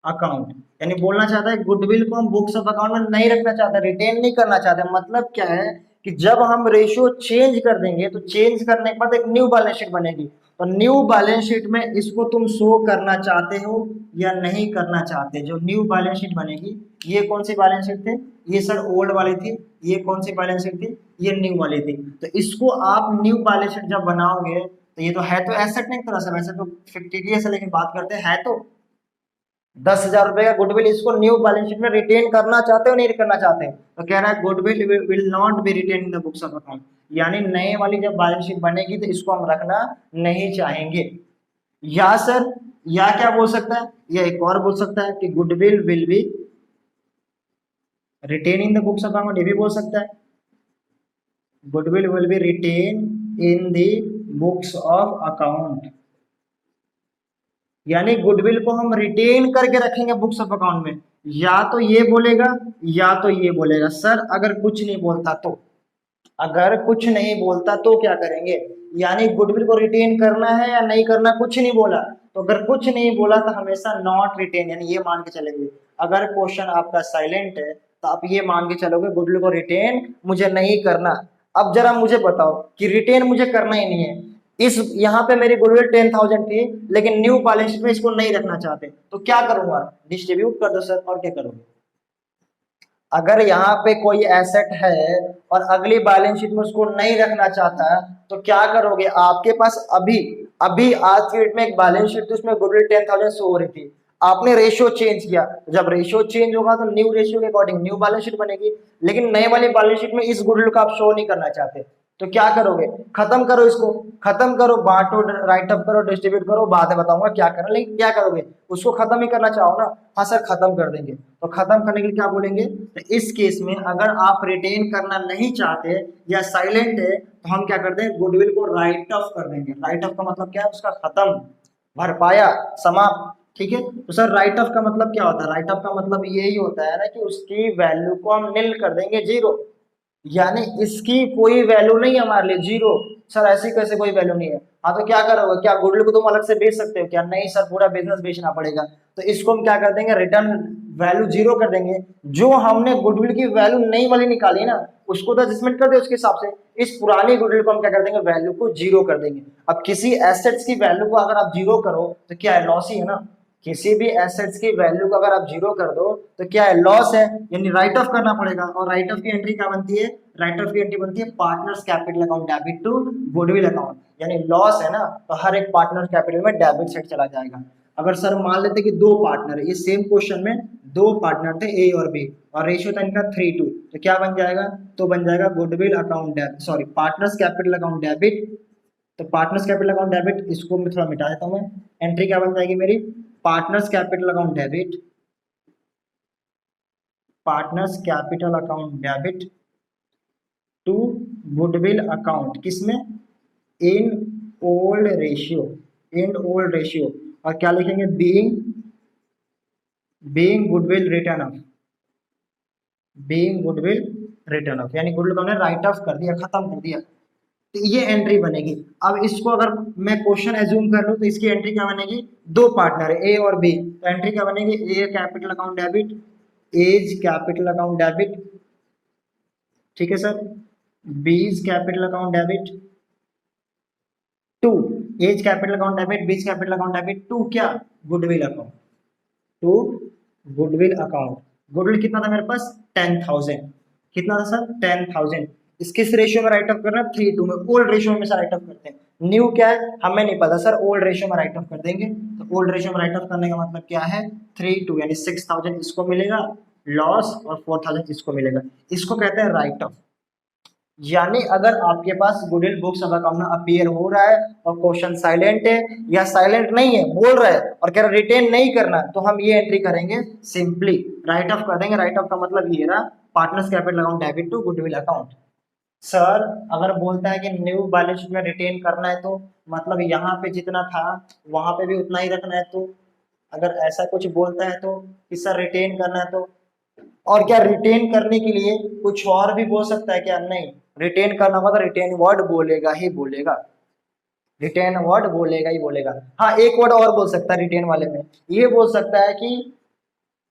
account, यानी बोलना चाहता है गुडविल को हम बुक्स ऑफ अकाउंट में नहीं रखना चाहते, रिटेन नहीं करना चाहते। मतलब क्या है कि जब हम रेशियो चेंज कर देंगे तो चेंज करने के बाद एक न्यू बैलेंस शीट बनेगी, तो न्यू बैलेंस शीट में इसको तुम शो करना चाहते हो या नहीं करना चाहते। जो न्यू बैलेंस शीट बनेगी, ये कौन सी बैलेंस शीट थी, ये सर ओल्ड वाली थी, ये कौन सी बैलेंस शीट थी, ये न्यू वाली थी। तो इसको आप न्यू बैलेंस शीट जब बनाओगे तो ये तो है तो एसेट नहीं तरह से, वैसे तो फिक्टिटिव से लेके बात करते हैं, है तो 10,000 रुपए का गुडविल, इसको न्यू बैलेंस शीट में रिटेन करना चाहते हो नहीं करना चाहते हो, तो कह रहा है goodwill will not be written in the books of account, यानी नए वाली जब बैलेंस शीट बनेगी तो इसको हम रखना नहीं चाहेंगे। या सर या क्या बोल सकता है, या एक और बोल सकता है कि goodwill will be written in the books of account, ये भी बोल सकता है goodwill will be written in the books of account, यानी गुडविल को हम रिटेन करके रखेंगे बुक्स ऑफ अकाउंट में। या तो ये बोलेगा या तो ये बोलेगा। सर अगर कुछ नहीं बोलता तो, अगर कुछ नहीं बोलता तो क्या करेंगे, यानी गुडविल को रिटेन करना है या नहीं करना, कुछ नहीं बोला, तो अगर कुछ नहीं बोला तो हमेशा नॉट रिटेन, यानी ये मान के चलेंगे। अगर क्वेश्चन आपका साइलेंट है तो आप ये मान के चलोगे गुडविल को रिटेन मुझे नहीं करना। अब जरा मुझे बताओ कि रिटेन मुझे करना ही नहीं है, इस यहाँ पे मेरी गुडविल 10,000 थी लेकिन न्यू बैलेंस शीट में इसको नहीं रखना चाहते, तो क्या करूंगा, डिस्ट्रीब्यूट कर दो सर, और क्या करोगे। अगर यहाँ पे कोई एसेट है और अगली बैलेंस शीट में उसको नहीं रखना चाहता तो क्या करोगे, आपके पास अभी अभी आज की डेट में एक बैलेंस शीट थी उसमें गुडविल 10,000 शो हो रही थी, आपने रेशियो चेंज किया, जब रेशियो चेंज होगा तो न्यू रेशियो के अकॉर्डिंग न्यू बैलेंस शीट बनेगी, लेकिन नए वाली बैलेंस शीट में इस गुडविल को आप शो नहीं करना चाहते, तो क्या करोगे, खत्म करो, इसको खत्म करो, बांटो, राइट अप करो, डिस्ट्रीब्यूट करो, बाद में बताऊंगा क्या करना, लेकिन क्या करोगे, उसको खत्म ही करना चाहो ना। हाँ सर खत्म कर देंगे, तो खत्म करने के लिए क्या बोलेंगे, तो इस केस में अगर आप रिटेन करना नहीं चाहते या साइलेंट है तो हम क्या करते हैं, गुडविल को राइट ऑफ कर देंगे। राइट ऑफ का मतलब क्या है, उसका खत्म, भरपाया, समाप्त, ठीक है। तो सर राइट ऑफ का मतलब क्या होता है, राइट ऑफ का मतलब यही होता है ना कि उसकी वैल्यू को हम निल कर देंगे, जीरो, यानी इसकी कोई वैल्यू नहीं है हमारे लिए, जीरो। सर ऐसी कैसे कोई वैल्यू नहीं है, हाँ तो क्या करोगे, क्या गुडविल को तुम अलग से बेच सकते हो क्या, नहीं सर पूरा बिजनेस बेचना पड़ेगा, तो इसको हम क्या कर देंगे, रिटर्न वैल्यू जीरो कर देंगे। जो हमने गुडविल की वैल्यू नई वाली निकाली ना उसको तो एडजस्टमेंट कर दे उसके हिसाब से, इस पुरानी गुडविल को हम क्या कर देंगे, वैल्यू को जीरो कर देंगे। अब किसी एसेट्स की वैल्यू को अगर आप जीरो करो तो क्या है, लॉस ही है ना, किसी भी एसेट्स की वैल्यू को अगर आप जीरो कर दो तो क्या है, लॉस है, यानी राइट ऑफ करना पड़ेगा। और राइट ऑफ की एंट्री क्या बनती है, राइट ऑफ की एंट्री बनती है partners capital account debit to goodwill account, यानी लॉस है ना तो हर एक पार्टनर कैपिटल में डेबिट साइड चला जाएगा। अगर सर मान लेते कि दो पार्टनर है, ये सेम क्वेश्चन में दो पार्टनर थे ए और बी और रेशियो था इनका 3:2, तो क्या बन जाएगा, तो बन जाएगा goodwill account debit, sorry partners capital account debit, तो पार्टनर्स कैपिटल अकाउंट डेबिट, इसको मैं थोड़ा मिटा देता हूँ, मैं एंट्री क्या बन जाएगी मेरी, partners capital account debit, partners capital account debit to goodwill account, किसमें, in old ratio, in old ratio, और क्या लिखेंगे, being goodwill written off, being goodwill written off, यानी गुडविल को हमने राइट ऑफ कर दिया, खत्म कर दिया, तो ये एंट्री बनेगी। अब इसको अगर मैं क्वेश्चन एज्यूम कर लूं तो इसकी एंट्री क्या बनेगी, दो पार्टनर है ए और बी, तो एंट्री क्या बनेगी, A capital account debit, A's capital account debit, ठीक है sir. B is capital account debit to, A's capital account debit, B's capital account debit to क्या, goodwill account, to goodwill account. Goodwill कितना था मेरे पास 10,000, कितना था सर 10,000। इस किस रेशियो में राइट ऑफ करना है, 3:2 में, ओल्ड रेशियो में राइट ऑफ करते हैं। न्यू क्या है हमें नहीं पता सर, ओल्ड रेशियो में राइट ऑफ कर देंगे। तो ओल्ड रेशियो में राइट ऑफ करने का मतलब क्या है, 3:2 यानी 6,000 इसको मिलेगा लॉस और 4,000 इसको मिलेगा, इसको कहते हैं राइट ऑफ। यानी अगर आपके पास गुडविल बुक्स ऑफ अकाउंट में अपीयर हो रहा है और क्वेश्चन साइलेंट है या साइलेंट नहीं है, बोल रहा है और कह रहा रिटेन नहीं करना, तो हम ये एंट्री करेंगे, सिंपली राइट ऑफ कर देंगे। राइट ऑफ का मतलब ये रहा, partners capital account debit to goodwill account. Sir अगर बोलता है कि न्यू बैलेंस शीट में रिटेन करना है, तो मतलब यहाँ पे जितना था वहां पे भी उतना ही रखना है। तो अगर ऐसा कुछ बोलता है तो कि सर रिटेन करना है, तो और क्या रिटेन करने के लिए कुछ और भी बोल सकता है क्या, नहीं, रिटेन करना होगा तो रिटेन वर्ड बोलेगा ही बोलेगा, रिटेन वर्ड बोलेगा ही बोलेगा। हाँ एक वर्ड और बोल सकता है रिटेन वाले में, ये बोल सकता है कि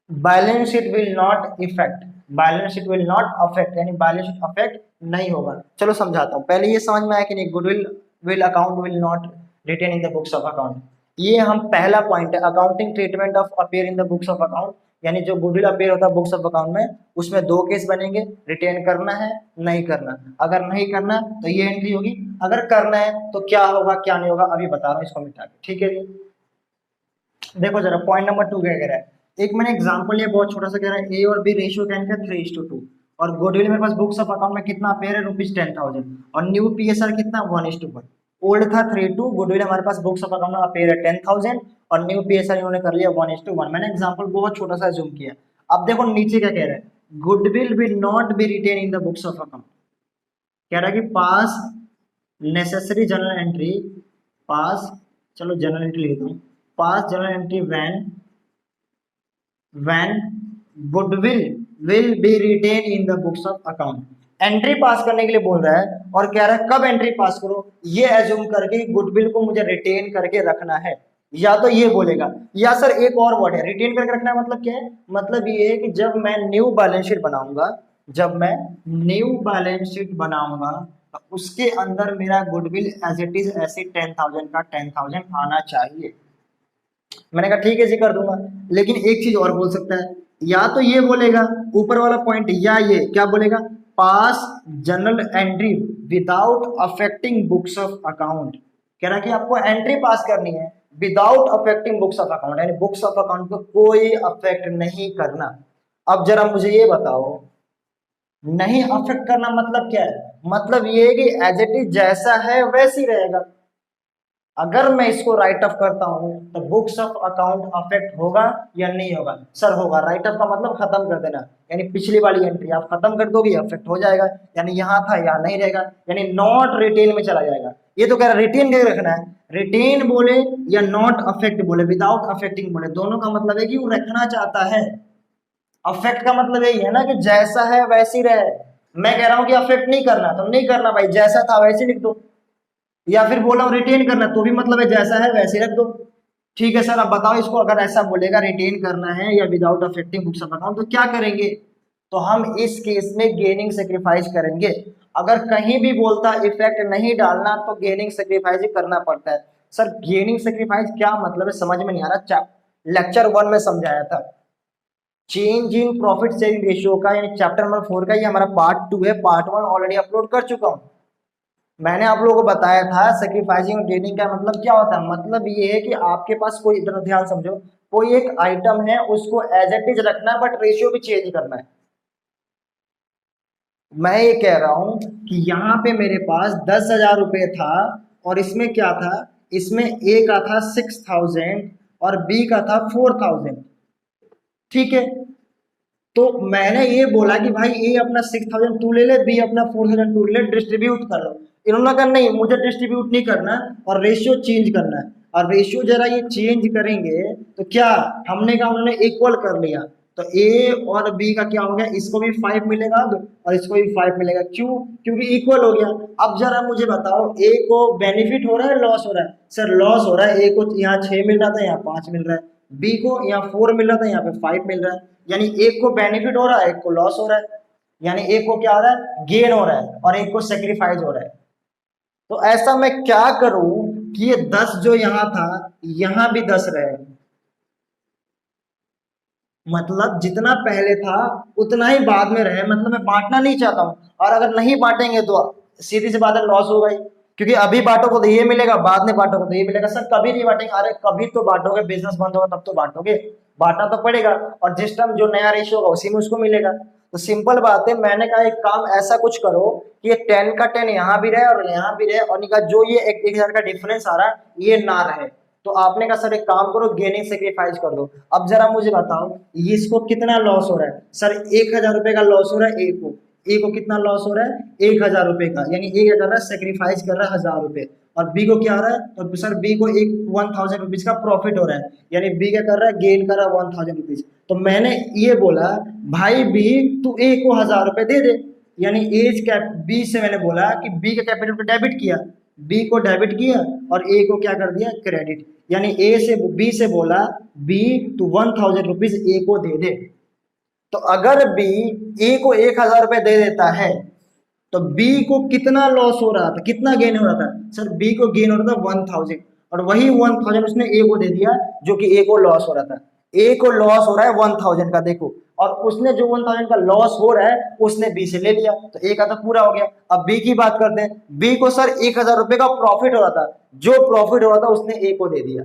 balance sheet will not effect, balance sheet will not affect, यानी बैलेंस शीट अफेक्ट नहीं होगा। चलो समझाता हूँ, पहले ये समझ में आया कि नहीं, goodwill will account will not written in the books of account. ये हम पहला पॉइंट है, accounting treatment of appear in the books of account, यानी जो गुडविल अपीयर होता है बुक्स ऑफ अकाउंट में, उसमें दो केस बनेंगे, रिटेन करना है नहीं करना। अगर नहीं करना तो ये एंट्री होगी, अगर करना है तो क्या होगा क्या नहीं होगा अभी बता रहा हूँ इसको मिटा के, ठीक है जी। देखो जरा पॉइंट नंबर 2 क्या कह रहा है, एक मैंने एग्जांपल लिया बहुत छोटा सा, कह रहा है ए और बी रेशियो क्या इनका 3:2 और गुडविल मेरे पास बुक्स ऑफ अकाउंट में कितना पेयर है ₹10,000 और न्यू पीएसआर कितना 1:1। ओल्ड था 3:2, गुडविल हमारे पास बुक्स ऑफ अकाउंट में पेयर है 10,000 और न्यू पीएसआर इन्होंने कर लिया 1:1। मैंने एग्जांपल बहुत छोटा सा जूम किया। अब देखो नीचे क्या कह रहा है, goodwill will not be written in the books of account, कह रहा है कि pass necessary journal entry, pass चलो जनरल एंट्री लिखता हूँ, pass journal entry when goodwill will be retained in the books of account। Entry पास करने के लिए बोल रहा है और कह रहा है कब एंट्री पास करो, ये एज्यूम करके गुडविल को मुझे रिटेन करके रखना है, या तो ये बोलेगा, या सर एक और वर्ड है रिटेन करके रखना है, मतलब क्या है, मतलब ये है कि जब मैं न्यू बैलेंस शीट बनाऊंगा, जब मैं न्यू बैलेंस शीट बनाऊंगा तो उसके अंदर मेरा गुडविल एज इट इज ऐसे 10,000 का 10,000 आना चाहिए। मैंने कहा ठीक है जी कर दूंगा, लेकिन एक चीज और बोल सकता है, या तो ये बोलेगा ऊपर वाला पॉइंट, या ये क्या बोलेगा, pass journal entry without affecting books of account, कह रहा है कि आपको एंट्री पास करनी है without affecting books of account, यानी बुक्स ऑफ अकाउंट को कोई अफेक्ट नहीं करना। अब जरा मुझे ये बताओ, नहीं अफेक्ट करना मतलब क्या है, मतलब ये है कि एज इट इज जैसा है वैसे ही रहेगा। अगर मैं इसको राइट ऑफ करता हूं तो बुक्स ऑफ अकाउंट अफेक्ट होगा या नहीं होगा, सर होगा। राइट ऑफ का मतलब खत्म कर देना, यानी पिछली वाली एंट्री आप खत्म कर दोगे अफेक्ट हो जाएगा, यानी यहाँ था यहाँ नहीं रहेगा, यानी नॉट रिटेन में चला जाएगा। ये तो कह रहा है रिटेन करके रखना है, रिटेन बोले या नॉट अफेक्ट बोले, विदाउट अफेक्टिंग बोले, दोनों का मतलब है कि वो रखना चाहता है। अफेक्ट का मतलब यही है ना कि जैसा है वैसे ही रहे, मैं कह रहा हूं कि अफेक्ट नहीं करना तो नहीं करना भाई, जैसा था वैसे लिख दो, या फिर बोला हूं रिटेन करना तो भी मतलब है जैसा है वैसे रख दो। ठीक है सर अब बताओ इसको, अगर ऐसा बोलेगा रिटेन करना है या without affecting books of account तो क्या करेंगे, तो हम इस केस में गेनिंग सेक्रीफाइस करेंगे। अगर कहीं भी बोलता इफेक्ट नहीं डालना तो गेनिंग सेक्रीफाइस ही करना पड़ता है। सर गेनिंग सेक्रीफाइस क्या मतलब है समझ में नहीं आ रहा, लेक्चर 1 में समझाया था, change in profit sharing ratio का, यानी चैप्टर नंबर 4 का, ये हमारा पार्ट 2 है, पार्ट 1 ऑलरेडी अपलोड कर चुका हूं। मैंने आप लोगों को बताया था सेक्रीफाइसिंग और गेनिंग का मतलब क्या होता है, मतलब ये है कि आपके पास कोई, इधर ध्यान समझो, कोई एक आइटम है उसको एज इट इज रखना है बट रेशियो भी चेंज करना है। मैं ये कह रहा हूं कि यहाँ पे मेरे पास 10,000 रुपये था और इसमें क्या था, इसमें ए का था 6,000 और बी का था 4,000, ठीक है। तो मैंने ये बोला कि भाई ए अपना 6,000 तू ले ले, बी अपना 4,000 तू ले, डिस्ट्रीब्यूट कर लो। इन्होंने कहा नहीं मुझे डिस्ट्रीब्यूट नहीं करना और रेशियो चेंज करना है, और रेशियो जरा ये चेंज करेंगे तो क्या, हमने कहा उन्होंने इक्वल कर लिया, तो ए और बी का क्या हो गया, इसको भी 5 मिलेगा और इसको भी 5 मिलेगा, क्यों, क्योंकि इक्वल हो गया। अब जरा मुझे बताओ ए को बेनिफिट हो रहा है लॉस हो रहा है, सर लॉस हो रहा है, ए को यहाँ 6 मिल रहा था यहाँ 5 मिल रहा है, बी को यहाँ 4 मिल रहा था यहाँ पे 5 मिल रहा है, यानी एक को बेनिफिट हो रहा है एक को लॉस हो रहा है। यानी एक को क्या हो रहा है, गेन हो रहा है, और एक को सेक्रीफाइस हो रहा है। तो ऐसा मैं क्या करूं कि ये 10 जो यहां था यहां भी 10 रहे, मतलब जितना पहले था उतना ही बाद में रहे, मतलब मैं बांटना नहीं चाहता हूं। और अगर नहीं बांटेंगे तो सीधी सी बात है, लॉस होगा ही, क्योंकि अभी बांटोगे तो ये मिलेगा, बाद में बांटोगे तो ये मिलेगा। सर कभी नहीं बांटेंगे, अरे कभी तो बांटोगे, बिजनेस बंद होगा तब तो बांटोगे, बांटना तो पड़ेगा। और जिस टाइम जो नया रेशियो होगा उसी में उसको मिलेगा। तो सिंपल बात है, मैंने कहा एक काम ऐसा कुछ करो कि ये 10 का 10 यहाँ भी रहे और यहाँ भी रहे, और निकाह जो ये 1,000 का डिफरेंस आ रहा है ये ना रहे। तो आपने कहा सर एक काम करो, गेनिंग सेक्रीफाइस कर दो। अब जरा मुझे बताओ ये इसको कितना लॉस हो रहा है। सर 1,000 रुपए का लॉस हो रहा है, ए को कितना लॉस हो रहा है, 1,000 रुपए का, यानी ए क्या कर रहा है, सेक्रीफाइस कर रहा है 1,000 रुपए। और बी को क्या हो रहा है, तो सर बी को एक 1,000 रुपीज का प्रॉफिट हो रहा है, यानी बी क्या कर रहा है, गेन कर रहा है 1,000 रुपीज। तो मैंने ये बोला भाई बी तू ए को 1,000 रुपए दे दे, यानी एज कैप बी से मैंने बोला कि बी के कैपिटल को डेबिट किया, बी को डेबिट किया और ए को क्या कर दिया, क्रेडिट। यानी ए से बी से बोला बी तू 1,000 रुपीज ए को दे दे। तो अगर बी ए को 1,000 रुपए दे देता है तो बी को कितना लॉस हो रहा था, कितना गेन हो रहा था, सर बी को गेन हो रहा था 1,000, और वही 1,000 उसने ए को दे दिया जो कि ए को लॉस हो रहा था। ए को लॉस हो रहा है 1,000 का, देखो, और उसने जो 1,000 का लॉस हो रहा है उसने बी से ले लिया, तो ए का तो पूरा हो गया। अब बी की बात करते हैं, बी को सर 1,000 रुपए का प्रॉफिट हो रहा था, जो प्रॉफिट हो रहा था उसने ए को दे दिया,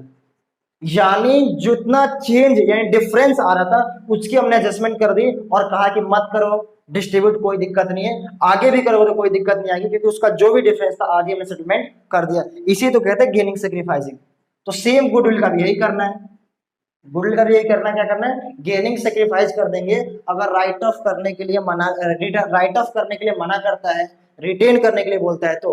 यानी जितना चेंज यानी डिफरेंस आ रहा था उसकी हमने एडजस्टमेंट कर दी और कहा कि मत करो डिस्ट्रीब्यूट, कोई दिक्कत नहीं है, आगे भी करोगे तो कोई दिक्कत नहीं आएगी, क्योंकि उसका जो भी डिफरेंस था आगे हमने सेटलमेंट कर दिया। इसी तो कहते हैं गेनिंग सेक्रीफाइसिंग। तो सेम गुडविल का भी यही करना है, गुडविल का भी यही करना, क्या करना है, गेनिंग सेक्रीफाइस कर देंगे। अगर राइट ऑफ करने के लिए मना, राइट ऑफ करने के लिए मना करता है, रिटेन करने के लिए बोलता है, तो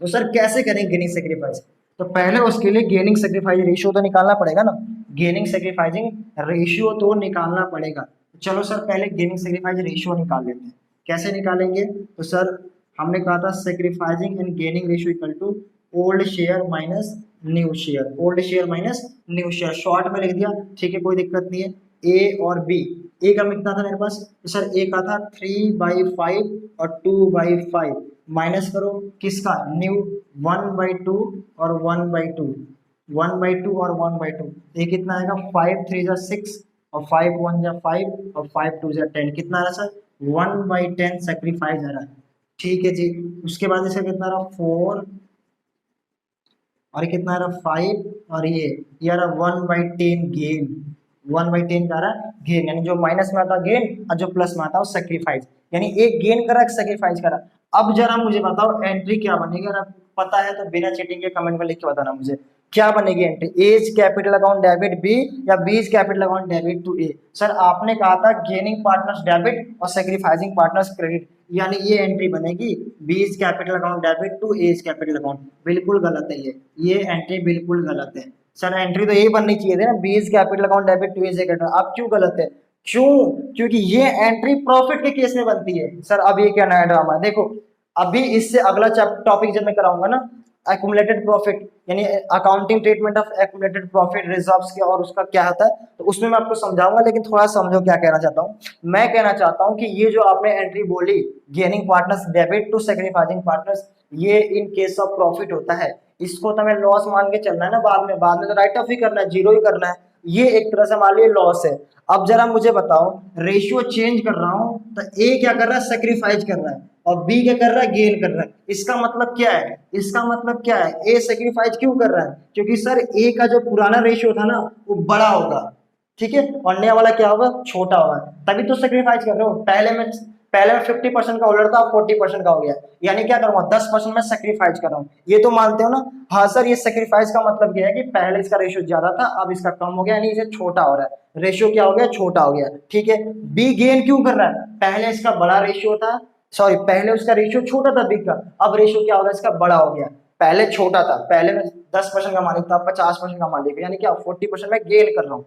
सर कैसे करेंगे गेनिंग सेक्रीफाइस। तो पहले उसके लिए गेनिंग सेक्रीफाइस रेशियो तो निकालना पड़ेगा ना, गेनिंग सेक्रीफाइसिंग रेशियो तो निकालना पड़ेगा। चलो सर पहले गेनिंग सेक्रीफाइस रेशियो निकाल लेते हैं, कैसे निकालेंगे। तो सर हमने कहा था sacrificing and gaining ratio equal to old share minus new share, old share minus new share, short में लिख दिया, ठीक है कोई दिक्कत नहीं है। ए और बी, ए का कितना था मेरे पास, तो सर ए का था 3/5 और 2/5, माइनस करो किसका, न्यू, 1/2 और 1/2, 1/2 और 1/2, ये कितना आएगा, 5 3 जा 6 और 5 1 जा 5 और 5 2 जा 10, कितना आ रहा सर, 1/10 सेक्रीफाइस आ रहा है, ठीक है जी। उसके बाद इसका कितना रहा, 4 और कितना रहा 5, और ये आ रहा 1/10 गेन, 1/10 का रहा गेन, यानी जो माइनस में आता गेन और जो प्लस में आता है सेक्रीफाइस, यानी एक गेन करा, एक सेक्रीफाइस करा। अब जरा मुझे बताओ एंट्री क्या बनेगी, अगर आपको पता है तो बिना चीटिंग के कमेंट में लिख के बताना मुझे क्या बनेगी entry, A's capital account debit B या B's capital account debit to A. Sir आपने कहा था गेनिंग पार्टनर्स डेबिट और सेक्रीफाइसिंग पार्टनर्स क्रेडिट, यानी ये एंट्री बनेगी B's capital account debit to A's capital account, बिल्कुल गलत है ये एंट्री बिल्कुल गलत है। सर एंट्री तो यही बननी चाहिए थी ना, B's capital account debit to A's capital, अब क्यों गलत है, क्यों, क्योंकि ये एंट्री प्रॉफिट के केस में बनती है। सर अब ये क्या नया ड्रामा है, देखो अभी इससे अगला टॉपिक जब मैं कराऊंगा ना, एक्यूमुलेटेड प्रॉफिट, यानी accounting treatment of accumulated profit reserves के, और उसका क्या होता है, तो उसमें मैं आपको समझाऊंगा। लेकिन थोड़ा समझो क्या कहना चाहता हूँ, मैं कहना चाहता हूँ कि ये जो आपने एंट्री बोली gaining partners debit to sacrificing partners, ये इन केस ऑफ प्रॉफिट होता है, इसको तो हमें लॉस मान के चलना है ना, बाद में तो राइट ऑफ ही करना है, जीरो ही करना है, ये एक तरह से हमारे लिए लॉस है। अब जरा मुझे बताओ, रेशियो चेंज कर रहा हूं तो ए क्या कर रहा है, सेक्रीफाइस कर रहा है, और बी क्या कर रहा है, गेन कर रहा है। इसका मतलब क्या है, इसका मतलब क्या है, ए सेक्रीफाइस क्यों कर रहा है, क्योंकि सर ए का जो पुराना रेशियो था ना वो बड़ा होगा, ठीक है, और नया वाला क्या होगा, छोटा होगा, तभी तो सेक्रीफाइस कर रहे हो। पहले में 50% का होल्डर था, 40% का हो गया, यानी क्या करूंगा, 10% में सेक्रीफाइस कर रहा हूँ, ये तो मानते हो ना। हाँ सर ये सेक्रीफाइस का मतलब क्या है कि पहले इसका रेशियो ज्यादा था, अब इसका कम हो गया, यानी इसे छोटा हो रहा है, रेशियो क्या हो गया, छोटा हो गया, ठीक है। बी गेन क्यों कर रहा है, पहले इसका बड़ा रेशियो था, सॉरी पहले उसका रेशियो छोटा था बी का, अब रेशियो क्या होगा, इसका बड़ा हो गया, पहले छोटा था, पहले में 10% का मालिक था, 50% का मालिक है, यानी क्या 40% में गेन कर रहा हूँ,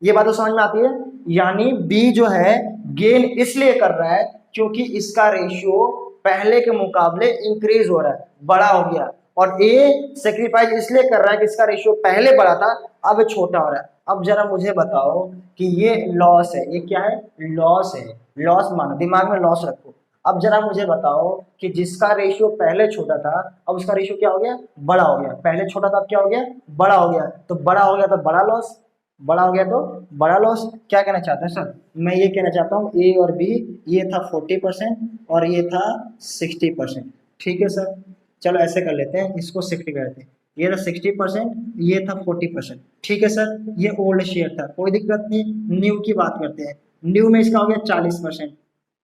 ये बात तो समझ में आती है। यानी बी जो है गेन इसलिए कर रहा है क्योंकि इसका रेशियो पहले के मुकाबले इंक्रीज हो रहा है, बड़ा हो गया, और ए सेक्रीफाइस इसलिए कर रहा है कि इसका रेशियो पहले बड़ा था अब छोटा हो रहा है। अब जरा मुझे बताओ कि ये लॉस है, ये क्या है, लॉस है, लॉस मानो, दिमाग में लॉस रखो। अब जरा मुझे बताओ कि जिसका रेशियो पहले छोटा था अब उसका रेशियो क्या हो गया, बड़ा हो गया। पहले छोटा था अब क्या हो गया, बड़ा हो गया। तो बड़ा हो गया तो बड़ा लॉस, बड़ा हो गया तो बड़ा लॉस। क्या कहना चाहते हैं सर, मैं ये कहना चाहता हूँ ए और बी, ये था 40% और ये था 60%। ठीक है सर, चलो ऐसे कर लेते हैं, इसको 60 कर देते हैं। ये था 60%, ये था 40%। ठीक है सर, ये ओल्ड शेयर था, कोई दिक्कत नहीं। न्यू की बात करते हैं, न्यू में इसका हो गया 40%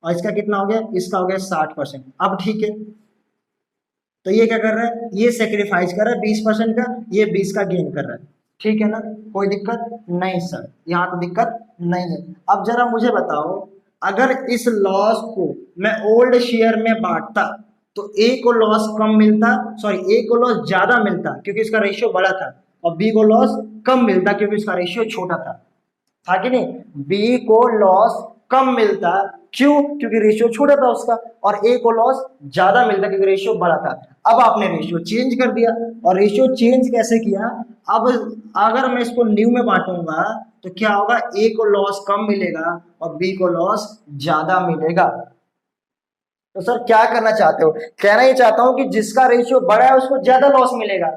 और इसका कितना हो गया, इसका हो गया 60%। अब ठीक है, तो ये क्या कर रहा है, ये सेक्रीफाइस कर रहा है 20% का, ये 20 का गेन कर रहा है। ठीक है ना, कोई दिक्कत नहीं सर, यहाँ तो दिक्कत नहीं है। अब जरा मुझे बताओ, अगर इस लॉस को मैं ओल्ड शेयर में बांटता तो ए को लॉस कम मिलता, सॉरी ए को लॉस ज्यादा मिलता क्योंकि इसका रेशियो बड़ा था, और बी को लॉस कम मिलता क्योंकि इसका रेशियो छोटा था कि नहीं। बी को लॉस कम मिलता, क्यों, क्योंकि रेशियो छोटा था उसका, और ए को लॉस ज्यादा मिलता क्योंकि रेशियो बड़ा था। अब आपने रेशियो चेंज कर दिया, और रेशियो चेंज कैसे किया, अब अगर मैं इसको न्यू में बांटूंगा तो क्या होगा, ए को लॉस कम मिलेगा और बी को लॉस ज्यादा मिलेगा। तो सर क्या करना चाहते हो, कहना ही चाहता हूं कि जिसका रेशियो बड़ा है उसको ज्यादा लॉस मिलेगा।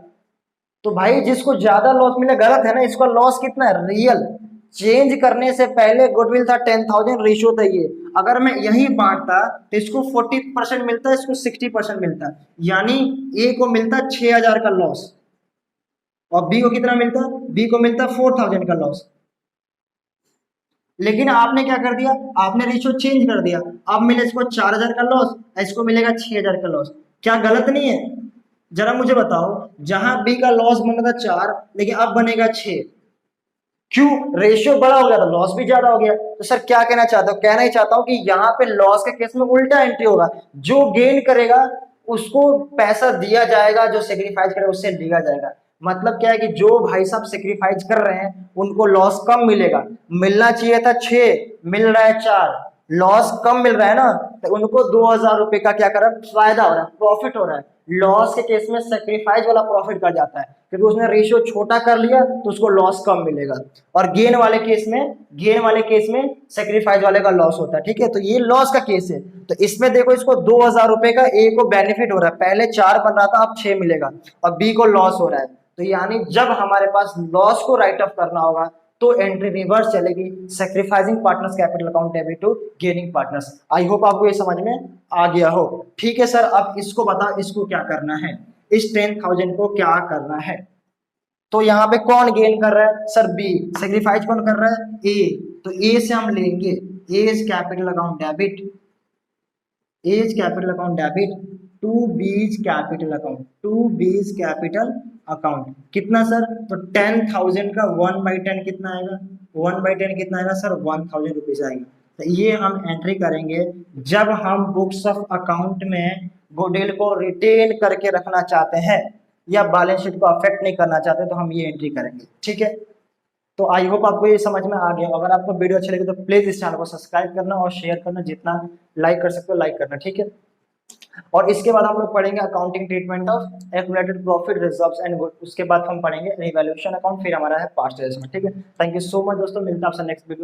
तो भाई जिसको ज्यादा लॉस मिले, गलत है ना, इसका लॉस कितना है, रियल। चेंज करने से पहले गुडविल था 10,000, रेशियो था ये। अगर मैं यही बांटता तो इसको 40% मिलता है, इसको 60% मिलता है, यानी ए को मिलता 6,000 का लॉस और बी को कितना मिलता, बी को मिलता 4,000 का लॉस। लेकिन आपने क्या कर दिया, आपने रेशियो चेंज कर दिया, अब मिले इसको 4,000 का लॉस, इसको मिलेगा 6,000 का लॉस। क्या गलत नहीं है, जरा मुझे बताओ, जहां बी का लॉस बना था 4 लेकिन अब बनेगा 6, क्यों, रेशियो बड़ा हो गया तो लॉस भी ज्यादा हो गया। तो सर क्या कहना चाहता हूं, कहना ही चाहता हूं कि यहाँ पे लॉस के केस में उल्टा एंट्री होगा, जो गेन करेगा उसको पैसा दिया जाएगा, जो सेक्रीफाइस करेगा उससे लिया जाएगा। मतलब क्या है कि जो भाई साहब सेक्रीफाइस कर रहे हैं उनको लॉस कम मिलेगा, मिलना चाहिए था 6, मिल रहा है 4, लॉस कम मिल रहा है ना, तो उनको 2,000 रुपए का क्या कर रहा है, फायदा हो रहा है, प्रॉफिट हो रहा है। लॉस के केस में सेक्रीफाइस वाला प्रॉफिट कर जाता है क्योंकि उसने रेशियो छोटा कर लिया तो उसको लॉस कम मिलेगा, और गेन वाले केस में सेक्रीफाइस वाले का लॉस होता है। ठीक है, तो ये लॉस का केस है। तो इसमें देखो, इसको 2,000 रुपए का ए को बेनिफिट हो रहा है, पहले 4 बन रहा था अब 6 मिलेगा, और बी को लॉस हो रहा है। तो यानी जब हमारे पास लॉस को राइट ऑफ करना होगा तो एंट्री रिवर्स चलेगी, sacrificing partners capital account debit to gaining partners. I hope आपको ये समझ में आ गया हो। ठीक है सर, अब इसको बताओ, इसको क्या करना है, इस 10,000 को क्या करना है। तो यहाँ पे कौन गेन कर रहा है सर, बी। सेक्रीफाइस कौन कर रहा है, ए। तो ए से हम लेंगे A's capital account debit, A's capital account debit to B's capital account, to B's capital account. कितना सर, तो 10,000 का 1/10 कितना आएगा, 1/10 कितना आएगा सर, 1,000 रुपीज आएगा। तो ये हम एंट्री करेंगे जब हम बुक्स ऑफ अकाउंट में गुडविल को रिटेन करके रखना चाहते हैं या बैलेंस शीट को अफेक्ट नहीं करना चाहते, तो हम ये एंट्री करेंगे। ठीक है, तो आई होप आपको ये समझ में आ गया। अगर आपको वीडियो अच्छी लगी तो प्लीज इस चैनल को सब्सक्राइब करना और शेयर करना, जितना लाइक कर सकते हो लाइक करना। ठीक है, और इसके बाद हम लोग पढ़ेंगे accounting treatment of accumulated profit reserves and good, उसके बाद हम पढ़ेंगे रिवैल्यूएशन अकाउंट, फिर हमारा है पास्ट एडजस्टमेंट। ठीक है, थैंक यू सो मच दोस्तों, मिलता है आपसे नेक्स्ट वीडियो।